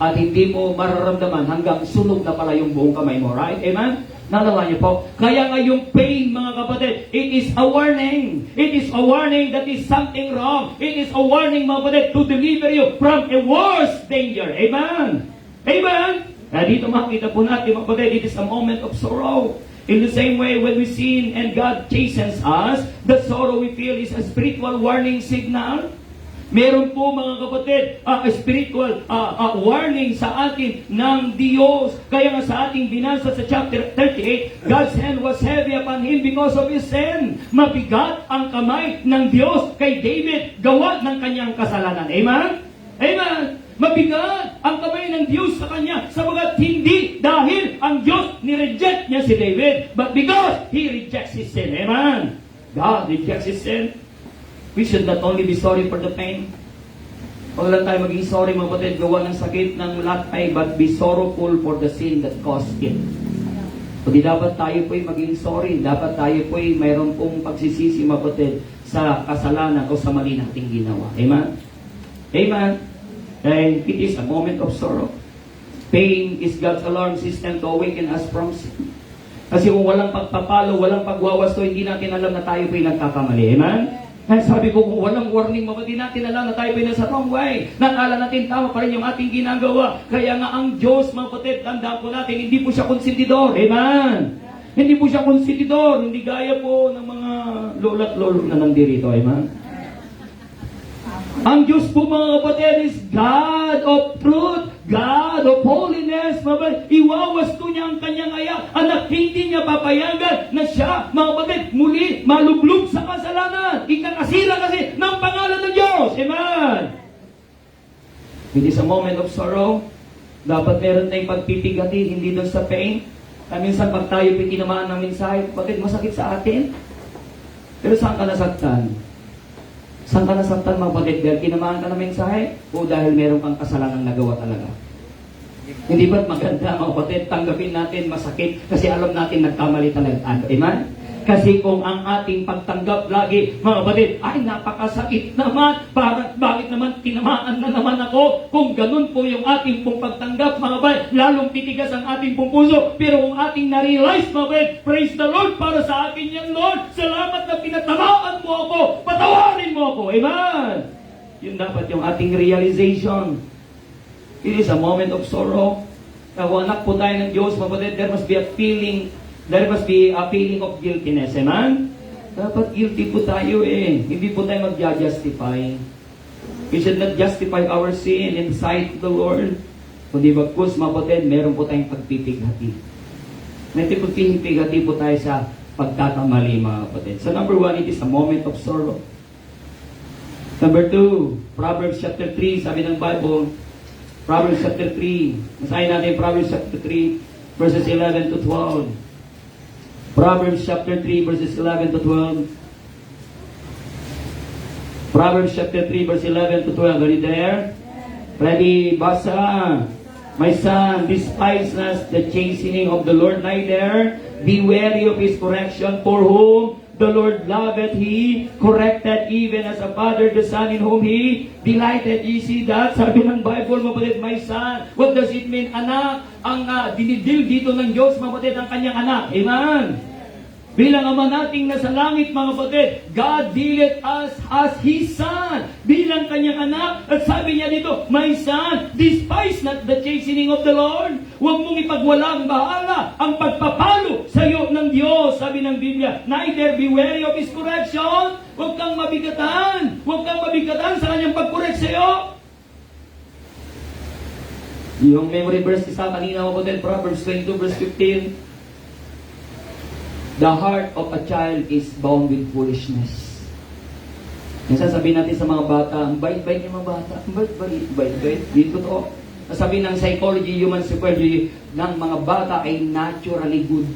At hindi mo mararamdaman hanggang sunog na pala yung buong kamay mo. Right? Amen? Nalala niyo po? Kaya nga yung pain, mga kapatid, it is a warning. It is a warning that is something wrong. It is a warning, mga kapatid, to deliver you from a worse danger. Amen? Amen? Kaya dito makita po natin, mga kapatid, it is a moment of sorrow. In the same way, when we sin and God chastens us, the sorrow we feel is a spiritual warning signal. Meron po, mga kapatid, spiritual warning sa atin ng Diyos. Kaya nga sa ating binasa sa chapter 38, God's hand was heavy upon him because of his sin. Mabigat ang kamay ng Diyos kay David gawa ng kanyang kasalanan. Amen? Amen? Mabigat ang kamay ng Diyos sa kanya sabagat hindi dahil ang Diyos ni-reject niya si David, but because he rejects his sin. Amen? God rejects his sin. We should not only be sorry for the pain. Huwag lang tayo maging sorry, mga kapatid, gawa ng sakit ng lakay, but be sorrowful for the sin that caused it. Kundi dapat tayo po'y maging sorry. Dapat tayo po'y mayroon pong pagsisisi, mga kapatid, sa kasalanan o sa mali nating ginawa. Amen? Amen? And it is a moment of sorrow. Pain is God's alarm system to awaken us from sin. Kasi kung walang pagpapalo, walang pagwawasto, hindi natin alam na tayo po'y nagkakamali. Amen? Kaya sabi ko, kung walang warning, mabati natin alam na tayo po'y nasa wrong way. Nakala natin tama pa rin yung ating ginagawa. Kaya nga ang Diyos, mga kapatid, tandaan po natin, hindi po siya konsentidor. Amen? Hindi po siya konsentidor. Hindi gaya po ng mga lola't lolo na nandirito. Amen? Ang Diyos po, mga kapatid, is God of truth, God of holiness. Iwawasto niya ang kanyang anak. Hindi niya papayagan na siya, mga kapatid, muli malublog sa kasalanan. Ikakasira kasi ng pangalan ng Diyos. Amen? It is a moment of sorrow. Dapat meron tayong pagpipigati, hindi doon sa pain. Minsan pag tayo tinamaan ng mensahe, kapatid, masakit sa atin. Pero saan ka nasaktan? Saan ka nasaktan, mga kapatid? Dahil tinamaan ka ng mensahe o dahil meron kang kasalanang nagawa talaga? Hindi ba't maganda, mga kapatid, tanggapin natin masakit kasi alam natin nagkamali talaga. Amen? Kasi kung ang ating pagtanggap lagi, mga kapatid, ay napakasakit naman, bakit naman tinamaan na naman ako? Kung ganun po yung ating pong pagtanggap, mga kapatid, lalong titigas ang ating pong puso. Pero kung ating na-realize, mga kapatid, praise the Lord, para sa akin yan, Lord. Salamat na pinatamaan mo ako. Patawarin mo ako. Amen? Yun dapat yung ating realization. It is a moment of sorrow. Kung anak po tayo ng Diyos, mga kapatid, there must be a feeling of guiltiness. Amen? Dapat guilty po tayo eh. Hindi po tayo mag-justify. We should not justify our sin in sight of the Lord. Kundi bagkus, mga kapatid, meron po tayong pagpipighati. May pagpipighati po tayo sa pagkakamali, mga kapatid. So number 1, it is a moment of sorrow. Number 2, Proverbs chapter 3, sabi ng Bible, Proverbs chapter 3. Masahin natin Proverbs chapter 3, verses 11 to 12. Proverbs chapter 3, verses 11 to 12. Proverbs chapter 3, verse 11 to 12. Are you there? Ready? Basa. My son, despise not the chastening of the Lord, neither be wary of his correction, for whom the Lord loveth, he corrected, even as a father the son in whom he delighted. You see that? Sabi ng Bible, mga kapatid, my son. What does it mean? Anak. Ang dinidil dito ng Diyos, mga kapatid, ang kanyang anak. Amen? Bilang Ama nating nasa langit, mga kapatid, God dealeth us as His Son. Bilang kanyang anak, at sabi niya dito, my son, despise not the chastening of the Lord. Huwag mong ipagwalang bahala ang pagpapalo sa iyo ng Diyos. Sabi ng Biblia, neither be wary of His correction. Huwag kang mabigatan. Huwag kang mabigatan sa kanyang pag-correct sa iyo. Yung memory verse isa kanina, mga kapatid, Proverbs 22, verse 15. The heart of a child is bound with foolishness. Minsan sabihin natin sa mga bata, ang bait-bait yung mga bata. Ang bait-bait. Dito to. Sabi ng psychology, human psychology, ng mga bata ay naturally good.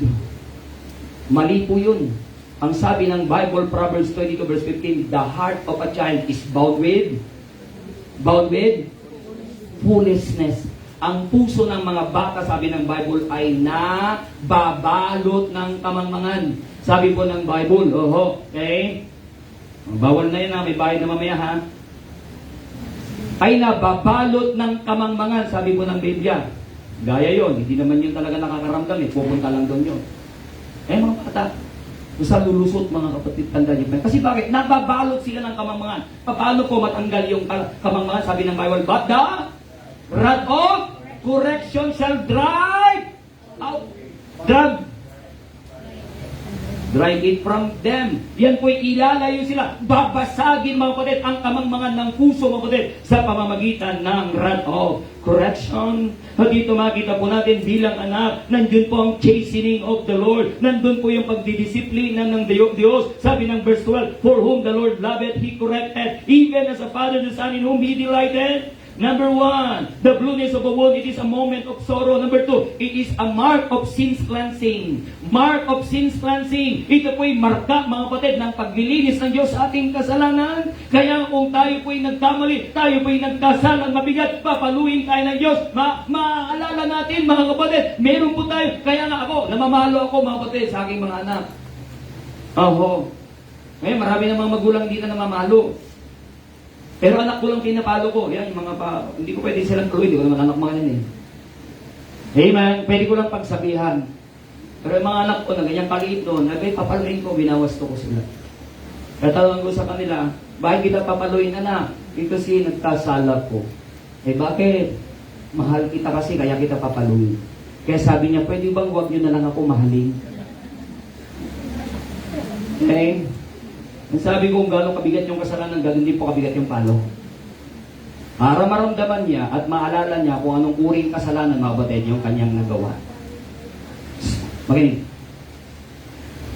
Mali po yun. Ang sabi ng Bible, Proverbs 22 verse 15, the heart of a child is bound with foolishness. Ang puso ng mga bata, sabi ng Bible, ay nababalot ng kamangmangan. Sabi po ng Bible, okay? Bawal na yun ha, may bayad na mamaya ha. Ay nababalot ng kamangmangan, sabi po ng Biblia. Gaya yon, hindi naman yun talaga nakakaramdam, pupunta lang doon yun. Mga bata, kung saan lulusot mga kapatid, tanda niyo ba? Kasi bakit? Nababalot sila ng kamangmangan. Paano po matanggal yung kamangmangan? Sabi ng Bible, but the rod of correction shall drive it from them. Yan po'y ilalayo sila. Babasagin mga kapatid ang kamangmangan ng puso mga kapatid sa pamamagitan ng rod of correction. Dito makita po natin bilang anak, nandun po ang chastening of the Lord. Nandun po yung pagdidisiplina ng Diyos. Sabi ng verse 12, for whom the Lord loveth, He corrected, even as a father the son in whom He delighted. Number 1, the blueness of a wound, it is a moment of sorrow. Number 2, it is a mark of sin's cleansing. Mark of sin's cleansing. Ito po'y marka, mga kapatid, ng paglilinis ng Diyos sa ating kasalanan. Kaya kung tayo po'y nagkamali, tayo po'y nagkasalang mabigat, papaluin tayo ng Diyos. Maalala natin, mga kapatid, meron po tayo. Kaya nga ako, namamalo ako, mga kapatid, sa aking mga anak. Ngayon, marami ng mga magulang hindi na namamalo. Pero anak ko lang pinapalo ko. Yan, yung mga hindi ko pwede silang tuloy. Hindi ko naman anak mga yan eh. Amen. Pwede ko lang pagsabihan. Pero yung mga anak ko na ganyang kaliit doon, papaluin ko, binawasto ko sila. Kaya tanong ko sa kanila, bakit kita papaluin anak? Kasi nagkasala ko. Bakit? Mahal kita kasi, kaya kita papaluin. Kaya sabi niya, pwede bang huwag niyo na lang ako mahalin? Okay? Ang sabi ko kung gano'ng kabigat yung kasalanan, gano'n din po kabigat yung palo. Para maramdaman niya at maalala niya kung anong uring kasalanan, mga kapatid, yung kanyang nagawa. Makinig.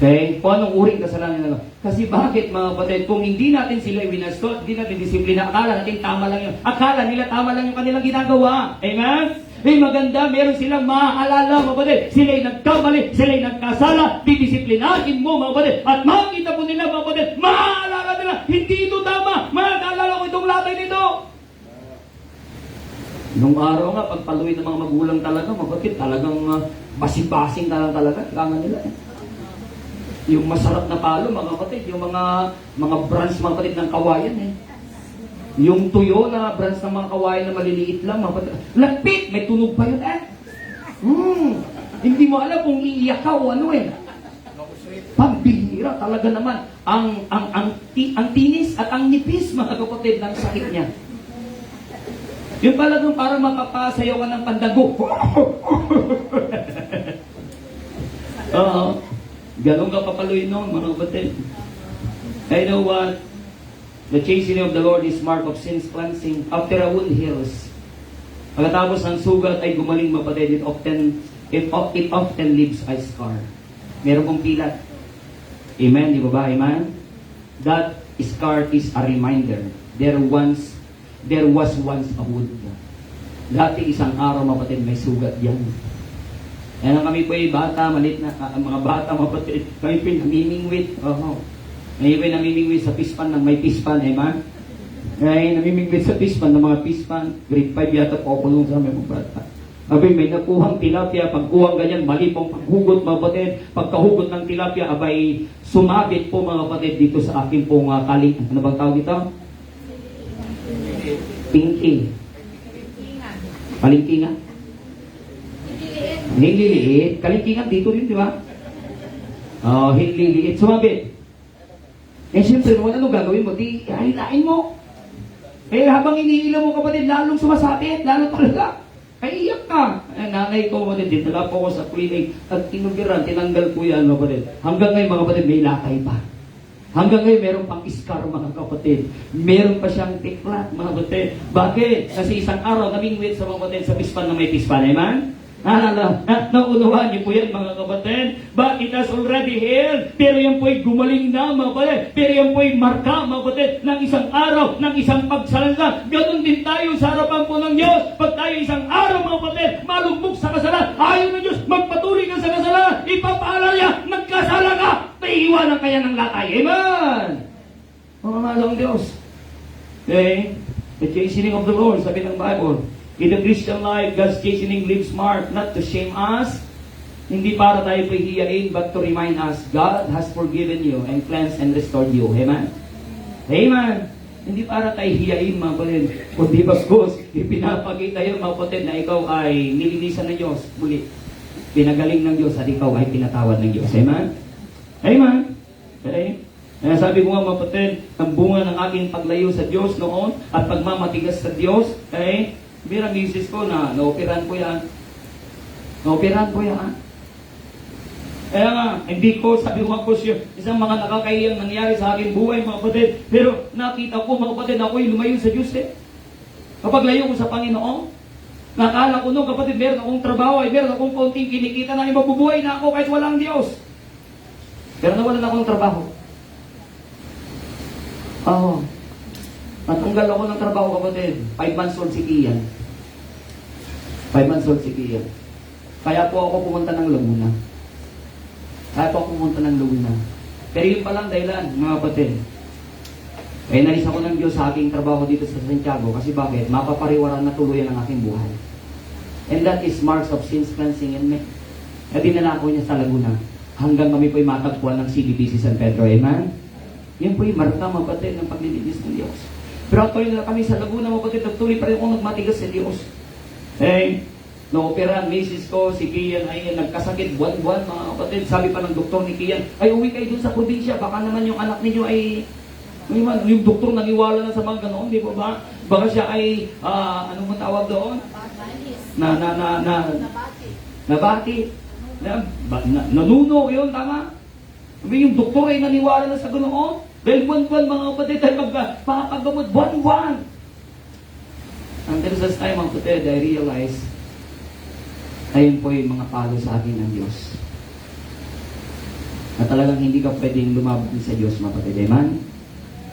Okay? Kung anong uring kasalanan nagawa. Kasi bakit, mga kapatid, kung hindi natin sila winasto, hindi natin disiplina, akala natin tama lang yun. Akala nila tama lang yung kanilang ginagawa. Amen? Maganda, meron silang maaalala, mga kapatid. Sila'y nagkamali, sila'y nagkasala, didisiplinahin mo, mga kapatid. At makita po nila, mga kapatid, maaalala nila, hindi ito tama. Maaalala ko itong latay nito. Nung araw nga, pagpaluin ng mga magulang talaga, mga kapatid, talagang basing-basing talaga. Kailangan nila. Yung masarap na palo, mga kapatid, yung mga branch, mga kapatid, ng kawayan Yung tuyo na branch ng mga kawayan na maliliit lang, lapit, may tunog pa yun Hindi mo alam kung iiyak ka o ano Pambihira talaga naman. Ang tinis at ang nipis, mga kapatid, ng sakit niya. Yung pala doon parang mapapasayaw ka ng pandago. Ganun ka papaluin noon, mga kapatid. I know what? The chastening of the Lord is mark of sin's cleansing. After a wound heals. Pagkatapos ng sugat ay gumaling, mapatid, it often leaves a scar. Meron pong pilat. Amen, di ba ba? Amen? That scar is a reminder. There was once a wound. Dati isang araw, mapatid, may sugat yan. Kaya kami po ay bata, malit na, mga bata, mapatid, kami po namimingwit. Ngayon ay namimingwit sa pispan ng may pispan, amen? Ngayon namimingwit sa pispan ng mga pispan. Grade 5 yata po ako nung sa mga bata. Abay, may nakuhang tilapia. Pagkuhang ganyan, mali pong paghugot, mga kapatid. Pagkahugot ng tilapia, abay, sumabit po, mga kapatid, dito sa aking pong kaling. Ano bang tawag ito? Pinking. Kalingkingan? Hililiit. Kalingkingan dito rin, di ba? Hililiit. Sumabit. Siyempre, ano gagawin mo? Di, halitain mo. Habang iniilaw mo, kapatid, lalong sumasabit, lalo talaga. Iyak ka. Nanay ko, kapatid, dinala po ko sa clinic at tinugiran, tinanggal po yan, kapatid. Hanggang ngayon, mga kapatid, may lakay pa. Hanggang ngayon, meron pang scar, mga kapatid. Meron pa siyang tiklat, mga kapatid. Bakit? Kasi isang araw, namingwit sa mga kapatid sa pispan na may pispan. Amen? Nauunawaan niyo po yan, mga kapatid. But it has already healed. Pero yan po'y gumaling na, mga kapatid. Pero yan po'y marka, mga kapatid, ng isang araw, ng isang pagsalanta. Ganon din tayo sa harapan po ng Diyos. Pag tayo isang araw, mga kapatid, malugbog sa kasalanan, ayaw ng Diyos, magpatuloy ka sa kasalanan. Ipapaalala niya, nagkasala iniiwanan kaya ng latay. Amen! Mga malong Diyos. Okay? The chastening of the Lord, sabi ng Bible. In the Christian life, God's chastening leaves mark, not to shame us, hindi para tayo pahihiyain, but to remind us, God has forgiven you and cleansed and restored you. Amen? Amen! Hindi para tayo hiyain, mga kapatid. Kundi bagkus, ipinapakita yun, mga kapatid, na ikaw ay nilinisan ng Diyos. Muli, pinagaling ng Diyos at ikaw ay pinatawad ng Diyos. Amen? Amen? Okay? Kaya sabi ko nga, mga kapatid, ang bunga ng aking paglayo sa Diyos noon at pagmamatigas sa Diyos, okay? Birang misis ko na naoperan ko yan. Naoperan ko yan. Kaya nga, hindi ko, sabi ko nga po siya, isang mga nakakahiyang nangyari sa aking buhay, mga kapatid. Pero nakita ko, mga kapatid, ako'y lumayo sa Diyos eh. Kapag layo ko sa Panginoon, nakala ko nung kapatid, meron akong trabaho, ay meron akong konting kinikita na mabubuhay na ako kahit walang Diyos. Pero nawalan ako ng trabaho. Oo. Natanggal ako ng trabaho, kapatid. 5 months old si Kian. 5 months old si Kian. Kaya po ako pumunta ng Laguna. Pero yun palang dahilan, mga kapatid. Kaya nalis ako ng Diyos sa aking trabaho dito sa Santiago. Kasi bakit? Mapapariwaran na tuluyan ang aking buhay. And that is marks of sins cleansing in me. At dinala ko niya sa Laguna. Hanggang kami po'y matagpuan ng CDPC San Pedro. Amen? Yan po'y marka, mga kapatid, ng paglilinis ng Diyos. Pero actually na kami sa Laguna, mga kapatid, nagtuloy pa rin akong nagmatigas sa Diyos. No-operahan, misis ko, si Kian ay nagkasakit buwan-buwan, mga kapatid. Sabi pa ng doktor ni Kian, ay uwi kayo dun sa probinsya, baka naman yung anak ninyo ay, yung doktor nangiwala na sa mga ganoon, di ba ba? Baka siya ay, anong matawag doon? Nabati. Nanuno, yun, tama? Yung doktor ay naniwala na sa ganoon. Dahil buwan-buwan, mga kapatid, ay magpapagamot, buwan-buwan. Until such time, mga kapatid, I realize, ayun po yung mga palo sa akin ng Diyos. At talagang hindi ka pwedeng lumabot sa Diyos, mga kapatid. Amen?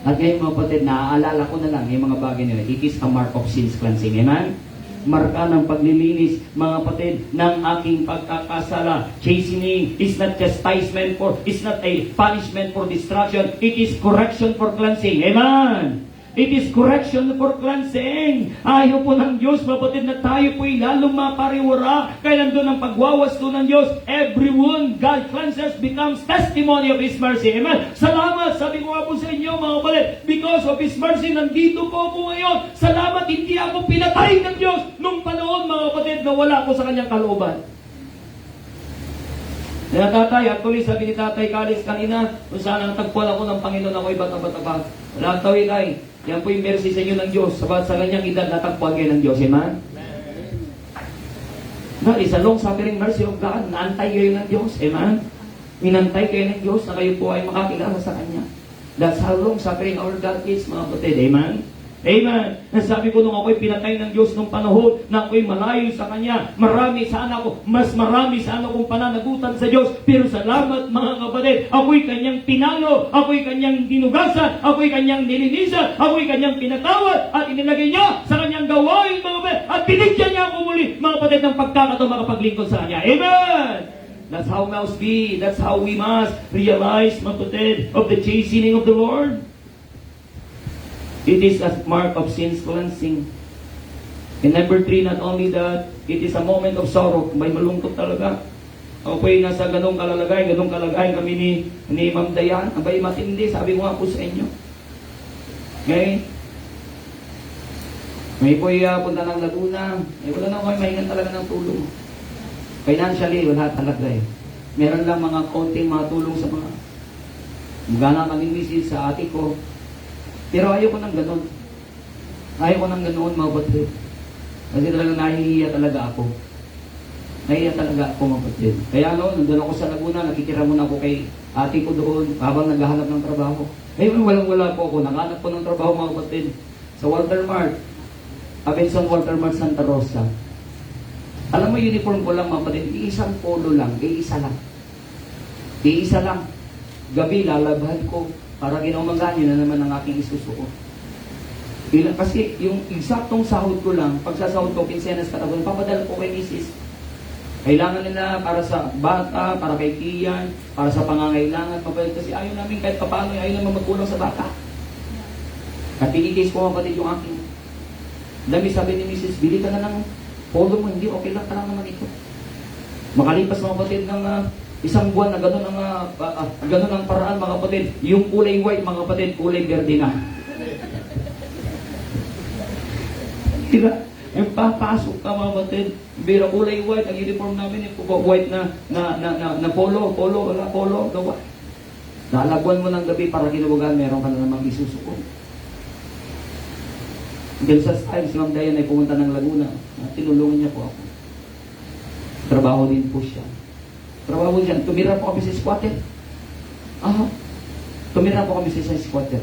At ngayon, mga kapatid, naaalala ko na lang yung mga bagay nila. It is a mark of sins cleansing. Amen? Marka ng paglilinis, mga kapatid, ng aking pagkakasala. Chastening is not chastisement is not a punishment for destruction. It is correction for cleansing. Amen? It is correction for cleansing. Ayaw po ng Diyos, kapatid, na tayo po'y lalong mapariwara. Kaya nandun ang pagwawasto ng Diyos. Every wound God cleanses becomes testimony of His mercy. Amen? Salamat, sabi ko nga po sa inyo, mga kapatid, because of His mercy, nandito po ako ngayon. Salamat, hindi ako pinatay ng Diyos nung panahon, mga kapatid, na wala ako sa Kanyang kalooban. Kaya tatay, actually, sabi ni Tatay Kalis kanina, kung saan natagpuan ako ng Panginoon, ako'y bata-bata pa. Wala ang tawid ay, yan po yung mercy sa inyo ng Diyos. Sabat sa kanyang edad, natagpuan kayo ng Diyos. Amen? That is a long-suffering mercy of God. Naantay kayo ng Diyos. Amen? Minantay kayo ng Diyos na kayo po ay makakilala sa Kanya. That's how long-suffering our God is, mga kapatid. Amen? Amen. Sabi ko nung ako'y pinatay ng Diyos nung panahon na ako'y malayo sa Kanya, mas marami sana akong pananagutan sa Diyos. Pero salamat, mga kapatid, ako'y Kanyang pinalo, ako'y Kanyang dinugasan, ako'y Kanyang nilinisan, ako'y Kanyang pinatawad, at inilagay niya sa Kanyang gawain, mga kapatid, at binigyan niya ako muli, mga kapatid, ng pagkakataon makapaglingkod sa Kanya. Amen! That's how we must be. That's how we must realize, mga kapatid, of the chastening of the Lord. It is a mark of sins cleansing. And number 3, not only that, it is a moment of sorrow. May malungkot talaga. Ako po'y nasa ganong kalagayan kami ni Ma'am Dayan. Abay matindi, sabi ko nga po sa inyo. Okay? May po'y punta ng Laguna. Wala na ako mahingan talaga ng tulong. Financially, wala talaga eh. Meron lang mga konting mga tulong sa mga magana kaming misis sa ate ko. Pero ayaw ko ng ganon. Ayaw ko ng ganoon, mga kapatid. Kasi talagang nahihiya talaga ako. Nahihiya talaga ako, mga kapatid. Kaya nandun ako sa Laguna, nakikira muna ako kay ate ko doon habang naghahanap ng trabaho. Ngayon, walang-wala po ako. Naghanap po ng trabaho, mga kapatid. Sa Walter Mart. Abenson Walter Mart, Santa Rosa. Alam mo, uniform ko lang, mga kapatid. Iisang polo lang. Iisa lang. Gabi, lalabhan ko. Para ginaumagaan, yun na naman ang aking isusuot. Kasi yung eksaktong sahod ko lang, pagsasahod ko, kinsenas katagon, papadala ko kay misis. Kailangan nila para sa bata, para kay Kian, para sa pangangailangan, mabalik kasi ayaw namin kahit paano, ayaw naman magkulang sa bata. At tinikis ko kapatid yung aking dami, sabi ni Mrs. Bili ka na ng polo mo, hindi, okay lang ka lang naman ito. Makalipas mga kapatid ng isang buwan na ganun ang paraan mga kapatid, yung kulay white mga kapatid, kulay verde na. Diba? Yung papasok ka mga kapatid, bira kulay white, ang uniform namin yung white na polo, gawa. Lalagwan mo ng gabi para kinabugan, meron ka na namang isusuko. Hanggang sa time, si Ma'am Dayan ay pumunta ng Laguna. Tinulungan niya po ako. Trabaho din po siya. Trabaho dyan. Tumira po kami sa squatter. Tumira po kami sa isang squatter.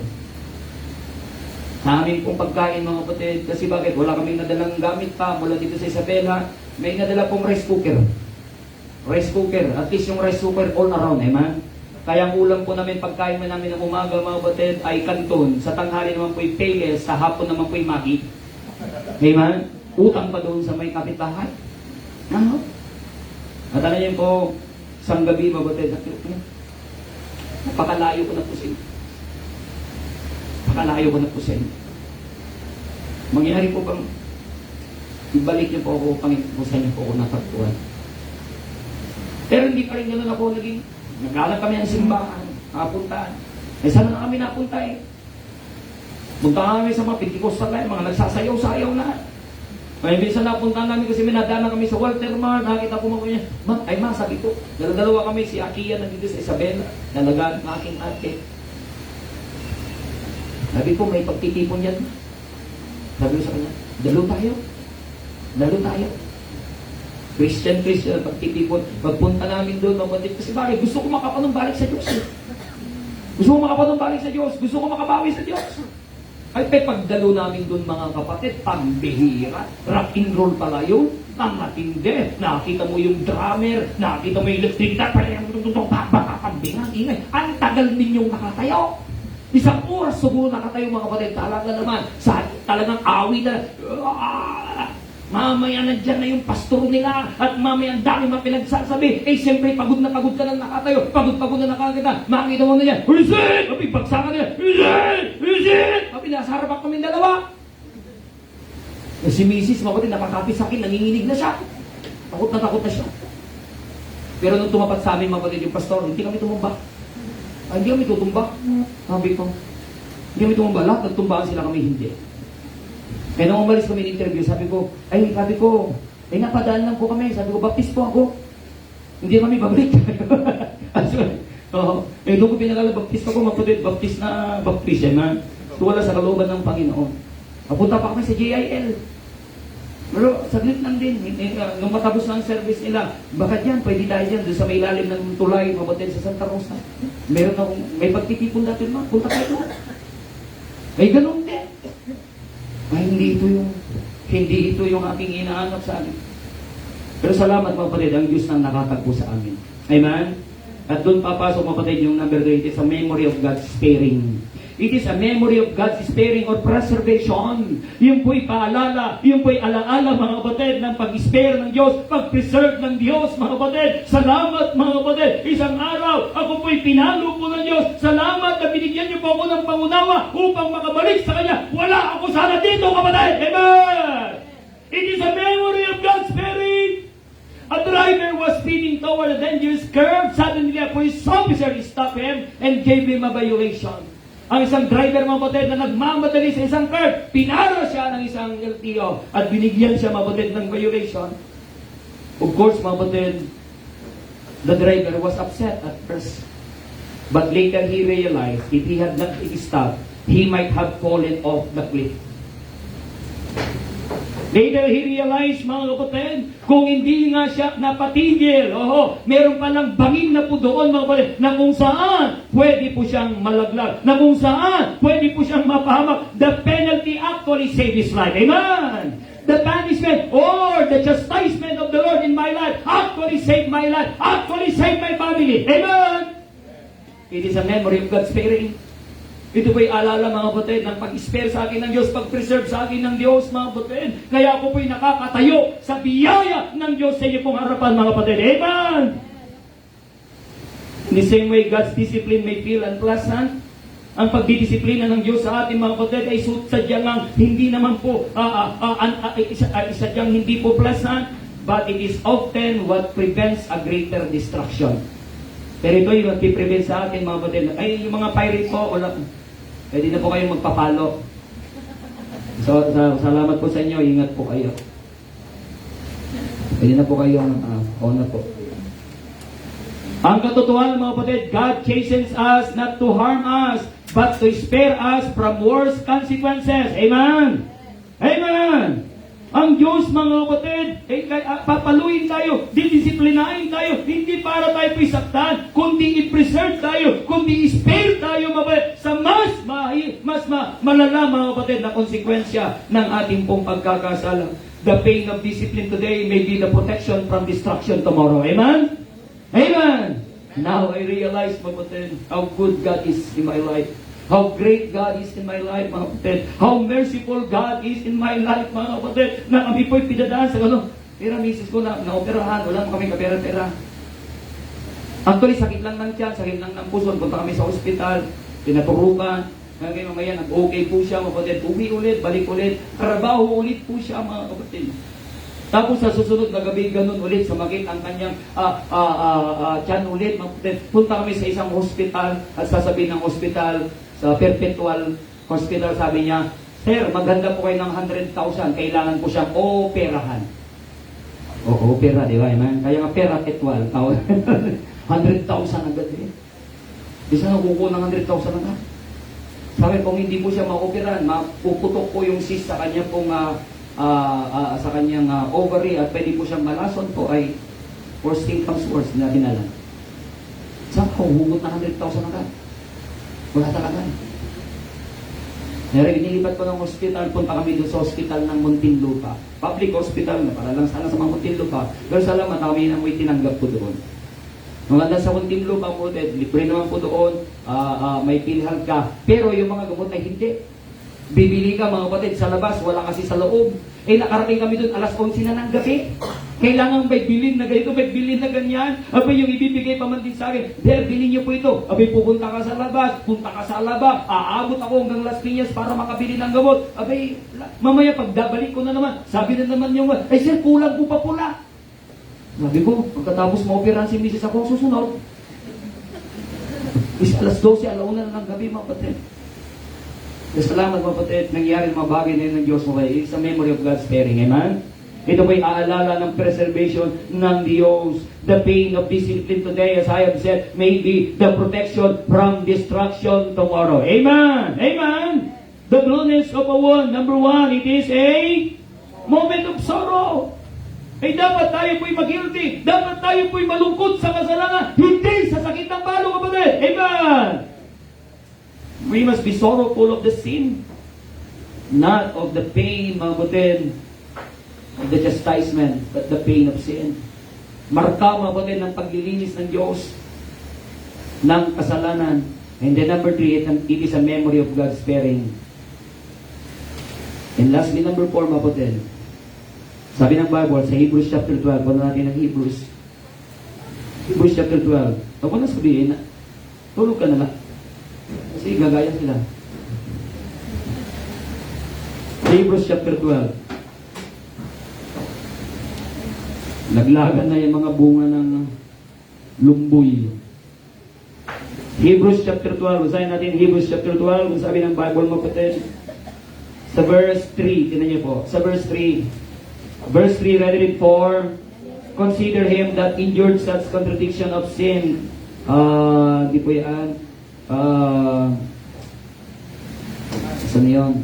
Sa amin pong pagkain mga kapatid, kasi bakit? Wala kaming nadalang gamit pa mula dito sa Isabela. May nadala pong rice cooker. Rice cooker. At least yung rice cooker all around, man. Kaya ang ulam po namin, pagkain namin ng umaga mga kapatid, ay kanton. Sa tanghali naman po'y payless, sa hapon naman po'y maki. Amen? Utang pa doon sa may kapitbahay. At ano yun po, isang gabi mga kapatid, napakalayo ko na po sa inyo. Napakalayo ko na po sa inyo. Mangyari po bang ibalik niyo po ako, Panginoon niyo po ako natagpuan. Pero hindi pa rin ganoon ako naging naglalak kami ng simbahan, nakapuntaan. Saan na kami napunta eh? Punta kami sa mga Pentecostal na mga nagsasayaw-sayaw na. May minsan napunta namin kasi minadana kami sa Walter Mar, nakita ko mga niya, sabi ko, dalawa kami, si Akia nandito sa Isabela, nalagaan ng aking ate. Sabi ko, may pagtitipon yan. Sabi ko sa kanya, dalo tayo. Christian, pagtitipon, magpunta namin doon, mabatid. Kasi bakit? Gusto ko makapanumbalik sa Diyos. Gusto ko makabawi sa Diyos. Ay, pagdalo namin doon mga kapatid, pambihira, rock and roll pala yun, ang matindi. Nakita mo yung drummer, nakita mo yung electric guitar, pambingang ingay. Ang tagal ninyong nakatayo. Isang oras siguro nakatayo mga kapatid, talaga naman, talagang awi na, mamaya nandyan na yung pastor nila at mamaya ang dami mga pinagsasabi. Siyempre, pagod na ka lang nakatayo. Pagod na nakakita. Makita mo na yan. Reset! Mabi, bagsakan nila. Reset! Mabi, nasa harapan kami dalawa. Si Mrs. Mapatid, napakapit sa akin. Nanginginig na siya. Takot na siya. Pero nung tumapat sa amin, mapatid yung pastor, hindi kami tumumba. Hindi kami tutumba. Sabi ko, hindi kami tumumba. Lahat nagtumbaan sila, kami hindi. Kaya nung umalis kami ng interview, sabi ko, napadaan lang po kami. Sabi ko, baptist po ako. Hindi kami babalik. Doon ko pinakala, baptist ako, mapatid, baptist na baptist. Wala sa kalooban ng Panginoon. Napunta pa kami sa JIL. Pero saglit lang din. Nung matapos na ang service nila, baka dyan, pwede tayo dyan, doon sa may ilalim ng tulay, mapatid sa Santa Rosa. May pagtitipon natin, punta tayo. May ganun din. Ay, hindi ito yung aking inaanap sa akin. Pero salamat mga kapatid, ang Diyos nang nakatagpo sa amin. Amen? At doon papasok mga kapatid yung number 2, it is a memory of God's sparing. It is a memory of God's sparing or preservation. Yung po'y paalala, yung po'y alaala mga kapatid ng pag-spare ng Diyos, pag-preserve ng Diyos mga kapatid. Salamat mga kapatid. Isang araw, ako po'y pinalo po ng Diyos. Salamat na binigyan niyo po ako ng pangunawa upang makabalik sa Kanya. Wala ako sana dito kapatid. Amen! It is a memory of God's sparing. A driver was speeding toward a dangerous curve. Suddenly, a police officer stopped him and gave him a violation. Ang isang driver mga kapatid na nagmamadali sa isang curve, pinara siya ng isang LTO at binigyan siya mga kapatid ng violation. Of course mga kapatid, the driver was upset at first. But later he realized if he had not stopped, he might have fallen off the cliff. Later he realized mga kapatid, kung hindi nga siya napatigil, meron palang bangin na po doon mga kapatid, na kung saan pwede po siyang malaglag, na kung saan pwede po siyang mapahamak. The penalty actually saved his life. Amen! The punishment or the chastisement of the Lord in my life actually saved my life, actually saved my family. Amen! It is a memory of God's sparing. Ito po'y alala mga kapatid ng pag-spare sa akin ng Diyos, pag-preserve sa akin ng Diyos mga kapatid. Kaya ako po'y nakakatayo sa biyaya ng Diyos sa inyo pong harapan mga kapatid. Amen! In the same way, God's discipline may feel unpleasant. Ang pagdidisiplina ng Diyos sa ating mga kapatid ay sadyang hindi naman po, sadyang hindi po pleasant, but it is often what prevents a greater destruction. Pero ito yung nagpiprevent sa atin mga kapatid. Ay, yung mga pirate po, wala. Pwede na po kayong magpapalo. So, salamat po sa inyo. Ingat po kayo. Pwede na po kayong na po. Ang katotohanan mga kapatid, God chastens us not to harm us, but to spare us from worse consequences. Amen? Amen! Ang Diyos mga kapatid, papaluin tayo, didisiplinahin tayo, hindi para tayo pisaktan, kundi i-preserve tayo, kundi i-spare tayo sa mas malala mga kapatid na konsekwensya ng ating pong pagkakasala. The pain of discipline today may be the protection from destruction tomorrow. Amen? Amen! Now I realize mga kapatid, how good God is in my life. How great God is in my life, mga kapatid. How merciful God is in my life, mga kapatid. Na kami po'y pinadaan sa gano'n. Pero misis ko na operahan, wala mo kami kapera-pera. Actually, sakit lang ng tiyan, sakit lang ng puso. Punta kami sa ospital, pinaturukan. Ngayon mamaya, nag-okay po siya, mga kapatid. Uwi ulit, balik ulit. Trabaho ulit po siya, mga kapatid. Tapos sa susunod na gabi, ganun ulit, sumakit ang kanyang tiyan ulit, mga kapatid. Punta kami sa isang hospital at sasabihin ng hospital, sa Perpetual Hospital, sabi niya, Sir, maganda po kayo ng 100,000, kailangan po siyang operahan. Oo, opera, di ba? Kaya nga Perpetual, 100,000 agad eh. Bisa na kukuha ng 100,000 agad. Sabi, kung hindi po siya ma-operahan, mapuputok po yung cyst sa kanya pong sa kanyang ovary at pwede po siyang malason po ay worst thing comes worst na dinala. Saan ka huhugot na 100,000 agad? Wala talaga. Nilipat ko ng hospital, punta kami doon sa hospital ng Muntinlupa. Public hospital na, para lang sana sa mga Muntinlupa. Pero salamat, kami na may tinanggap po doon. Maganda sa Muntinlupa po, libre naman po doon, may PhilHealth ka. Pero yung mga gamot ay hindi. Bibili ka mga kapatid sa labas, wala kasi sa loob. Nakarating kami doon alas 11 na ng gabi. Kailangan may bilin na ganito, may bilin na ganyan. Abay, yung ibibigay pa man din sa akin, there, bilhin niyo po ito. Abay, pupunta ka sa labas, punta ka sa Alaba, aabot ako hanggang Las Piñas para makabili ng gamot. Abay, mamaya pagdabalik ko na naman, sabi na naman yung, ay sir, kulang po pa pula. Sabi ko, pagkatapos maoperahan si Mrs. ako, susunod. Alas 12, alauna na ng gabi, mga kapatid. Salamat mga kapatid, nangyari mga bagay na yun ng Diyos mo kayo. It's a memory of God's sparing, amen? Ito po'y aalala ng preservation ng Diyos. The pain of discipline today, as I have said, may be the protection from destruction tomorrow. Amen! Amen! The blueness of a wound, number one, it is a moment of sorrow. Ay dapat tayo po'y mag-guilty. Dapat tayo po'y malungkot sa kasalanan. Hindi sa sakit ng palo, kapatid. Amen! We must be sorrowful of the sin, not of the pain, mga kapatid, of the chastisement, but the pain of sin. Marka, mga kapatid, ng paglilinis ng Diyos ng kasalanan. And then number 3, it is a memory of God's sparing. And lastly, number 4, mga kapatid, sabi ng Bible sa Hebrews chapter 12, kung natin ang Hebrews chapter 12, ako na sabihin, tulog ka na lang. Kasi gagaya sila. Hebrews chapter 12. Naglagan na yung mga bunga ng lumboy. Hebrews chapter 12. Basahin natin Hebrews chapter 12. Kung sabi ng Bible, mapatid. Sa verse 3. Tinan niyo po. Sa verse 3. Verse 3, read it for, consider him that endured such contradiction of sin. Di po yan. Saan yun?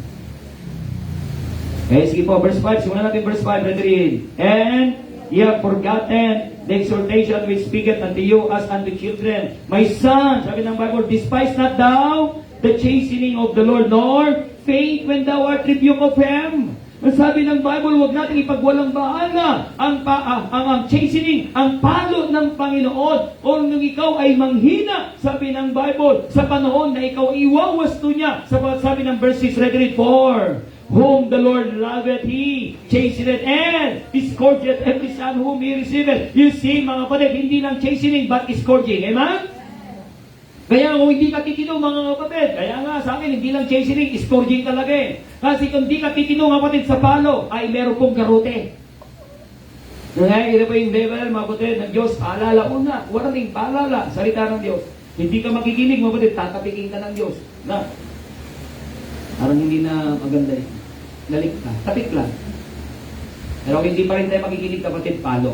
Okay, sige po, verse 5. Simulan natin verse 5. Read it. And ye have forgotten the exhortation which speaketh unto you as unto children. My son, sabi ng Bible, despise not thou the chastening of the Lord, nor faint when thou art rebuked of him. Ang sabi ng Bible, huwag nating ipagwalang bahala ang chastening, ang palo ng Panginoon. O nung ikaw ay manghina, sabi ng Bible, sa panahon na ikaw iwawasto niya. Sabi ng verse 6, read 4. Whom the Lord loveth, He chasteneth and scourgeth every son whom He receiveth. You see, mga kapatid, hindi lang chastening but scourging. Amen? Kaya kung hindi ka titino, mga kapatid, kaya nga sa akin, hindi lang chastening, scourging talaga eh. Kasi kung hindi ka titino, mga kapatid, sa palo, ay meron pong garote. Ito pa yung level, mga kapatid, ng Diyos, paalala una, warning, paalala, salita ng Diyos. Hindi ka makikinig, mga kapatid, tatapikin ka ng Diyos. Na, parang hindi na maganda eh. Dalik ka, tapik lang. Pero kung hindi pa rin tayo makikinig, kapatid, palo.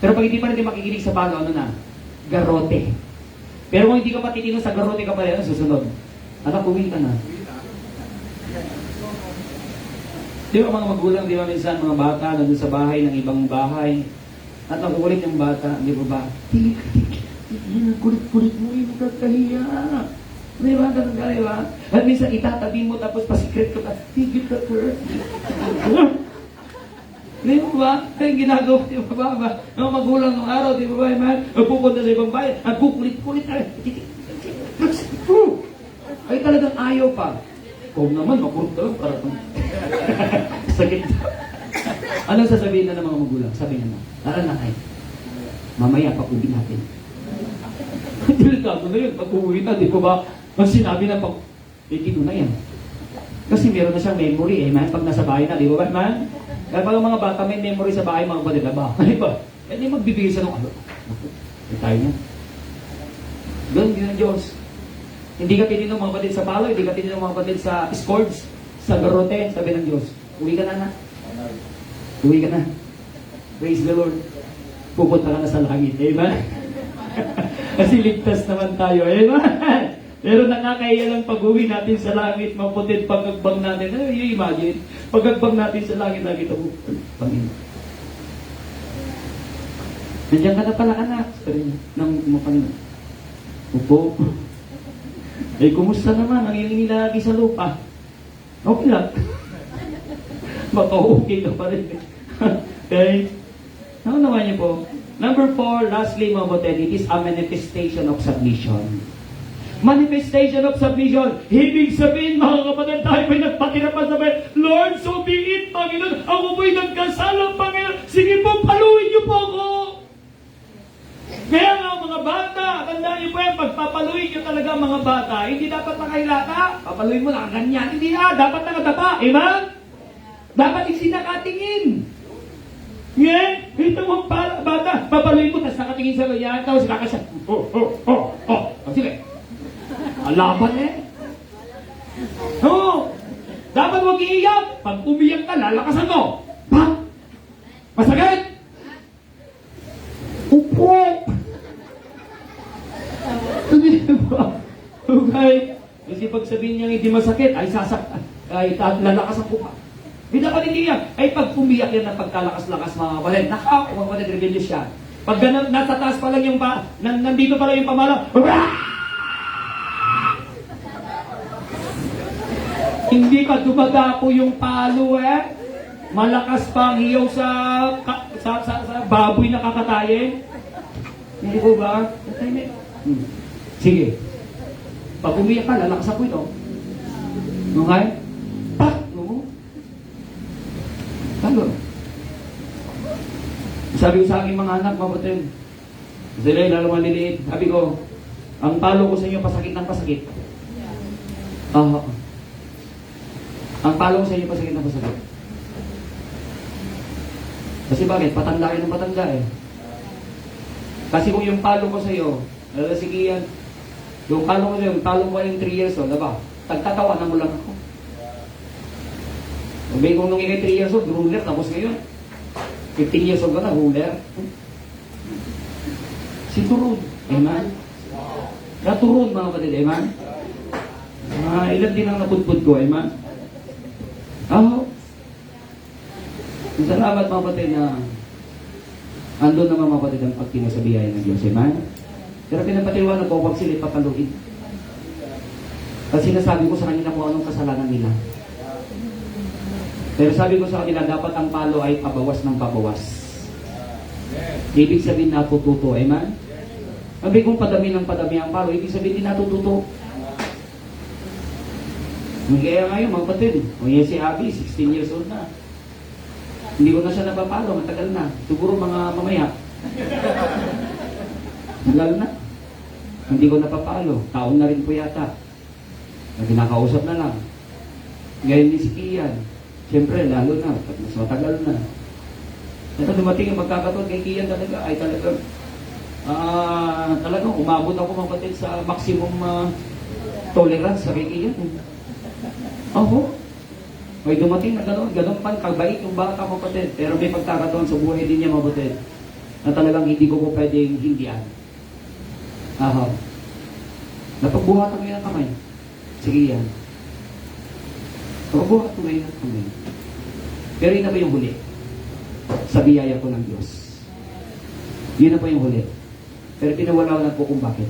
Pero pag hindi pa rin tayo makikinig sa palo, ano na? Garote. Pero kung hindi ka matitino sa garote ka pa rin, ano susunod? Anak, uwi ka na. Di ba mga magulang, di ba minsan mga bata nandun sa bahay ng ibang bahay at nakukulit yung bata, di ba ba? Kulit-kulit mo yung kakahiya. Di ba? Ganun ka, di ba? At minsan itatabi mo tapos pasikret ka pa, tigil ka, Kurt. Di ba? Kaya ginagawa, di ba ba? Mga magulang ng araw, di ba ba? Pupunta sa ibang bayan, at kukulit-kulit. Ay talagang ayaw pa. Kung naman, makurot ka lang para sakit. Anong sasabihin na ng mga magulang? Sabi naman, tara na kayo. Mamaya pag-uwi natin. Delikado na yun. Pag-uwi na, di ba ba? Pag sinabi na pag... Tino na yan. Kasi meron na siyang memory eh, man. Pag nasa bahay na, di ba ba, man? Kaya pag mga bata may memory sa bahay, mga kapatid na ba? Di ba? Eh di magbibigay sa nung ano. Ay tayo niya. Ganun din ang Diyos. Hindi ka tinino mga kapatid sa palo, hindi ka tinino mga kapatid sa scourge, sa garote, sabi ng Diyos. Uwi ka na na. Uwi ka na. Praise the Lord. Pupunta ka na sa langit. Amen? Kasi ligtas naman tayo. Amen? Pero nakakahiya lang pag-uwi natin sa langit, maputid pag-agbang natin. Ano yung imagine? Pag-agbang natin sa langit, nakita mo, Panginoon. Nandiyan ka na pala, anak. Sabi ng mga Panginoon. Upo. Eh, kumusta naman ang iyong inilagi sa lupa? Okay lang. Baka okay na pa rin. Okay? Ano naman niyo po? Number 4, lastly, mga kapatid, it is a manifestation of submission. Manifestation of submission. Ibig sabihin, mga kapatid, tayo may nagpatira pa sa bayan, Lord, so be it, Panginoon. Ako po'y nagkasalang, Panginoon. Sige po, paluin niyo po ako. Kaya nga, mga bata, tandaan niyo po yan, pagpapaluin niyo talaga mga bata, hindi dapat nakahilata. Papaluin mo lang, ganyan. Hindi dapat nakadapa. Amen? Dapat isinakatingin. Yeah? Ito mo, bata, papaluin mo, tapos nakatingin sa ganyan, tapos nakasya. Sige. Alaban eh. Oo. Dapat huwag iiyak. Pag umiyak ka, lalakasan mo. Pa? Masakit? Upo. Okay. Kasi pag sabihin niya hindi masakit, ay lalakasan ko pa. Hindi dapat hindi iyak. Ay pag umiyak yan ng pagkalakas-lakas mga kapatid, mga kapatid, rebellious siya. Pag nasa taas pa lang yung nandito pa lang yung pamala, hindi pa dumadapo yung palo eh. Malakas pa ang hiyaw sa baboy na kakatayin. Hindi po ba? Sige. Pag umiyak ka, lalakas ako ito. Okay? Pak! No? Talo. Sabi ko sa aking mga anak, mabutin. Sila lalo maliliit. Sabi ko, ang palo ko sa inyo, pasakit ng pasakit. Ang palo ko sa inyo, pasakit ng pasakit. Kasi bakit? Patanda kayo ng patanda eh. Kasi kung yung palo ko sa iyo, sige yan. Yung palo ko sa iyo, yung palo ko yung 3 years old, diba? Tagtatawa na mo lang ako. Sabi kung nung ikay 3 years old, ruler, tapos ngayon. 15 years old ka na, ruler. Si Turun. Amen? Turun mga kapatid, amen? Ilan din ang napudpud ko, amen? Salamat mga kapatid na andun naman mga kapatid ang pagtinasabihan ng Diyos, amen? Pero pinapatiwala ko, huwag sila ipapaluin. Kasi sinasabi ko sa kanila kung anong kasalanan nila. Pero sabi ko sa kanila, dapat ang palo ay pabawas ng pabawas. Ibig sabihin natututo, amen? Sabi kong padami ng padami ang palo, ibig sabihin din natututo. Kaya ngayon, mga kapatid, o yan si Abby, 16 years old na. Hindi ko na siya napapalo, matagal na. Siguro mga mamaya. Tagal na. Hindi ko napapalo. Taon na rin po yata. Kinakausap na lang. Ngayon ni si Kian. Siyempre, lalo na. Mas matagal na. Ito dumating yung magkakataon kay Kian talaga. Ay talagang talagang umabot ako mga kapatid sa maximum tolerance sa kay Kian. Oho. May dumating na gano'n pan, kabait yung bata mga kapatid. Pero may pagkakataon sa buhay din niya mga kapatid na talagang hindi ko po pwedeng hindihan. Aha. Napagbuhatan ko yung kamay. Sige yan. Napagbuhatan ko yung kamay. Pero yun na ba yung huli? Sa biyaya ko ng Diyos. Yun na po yung huli. Pero pinawala ko kung bakit.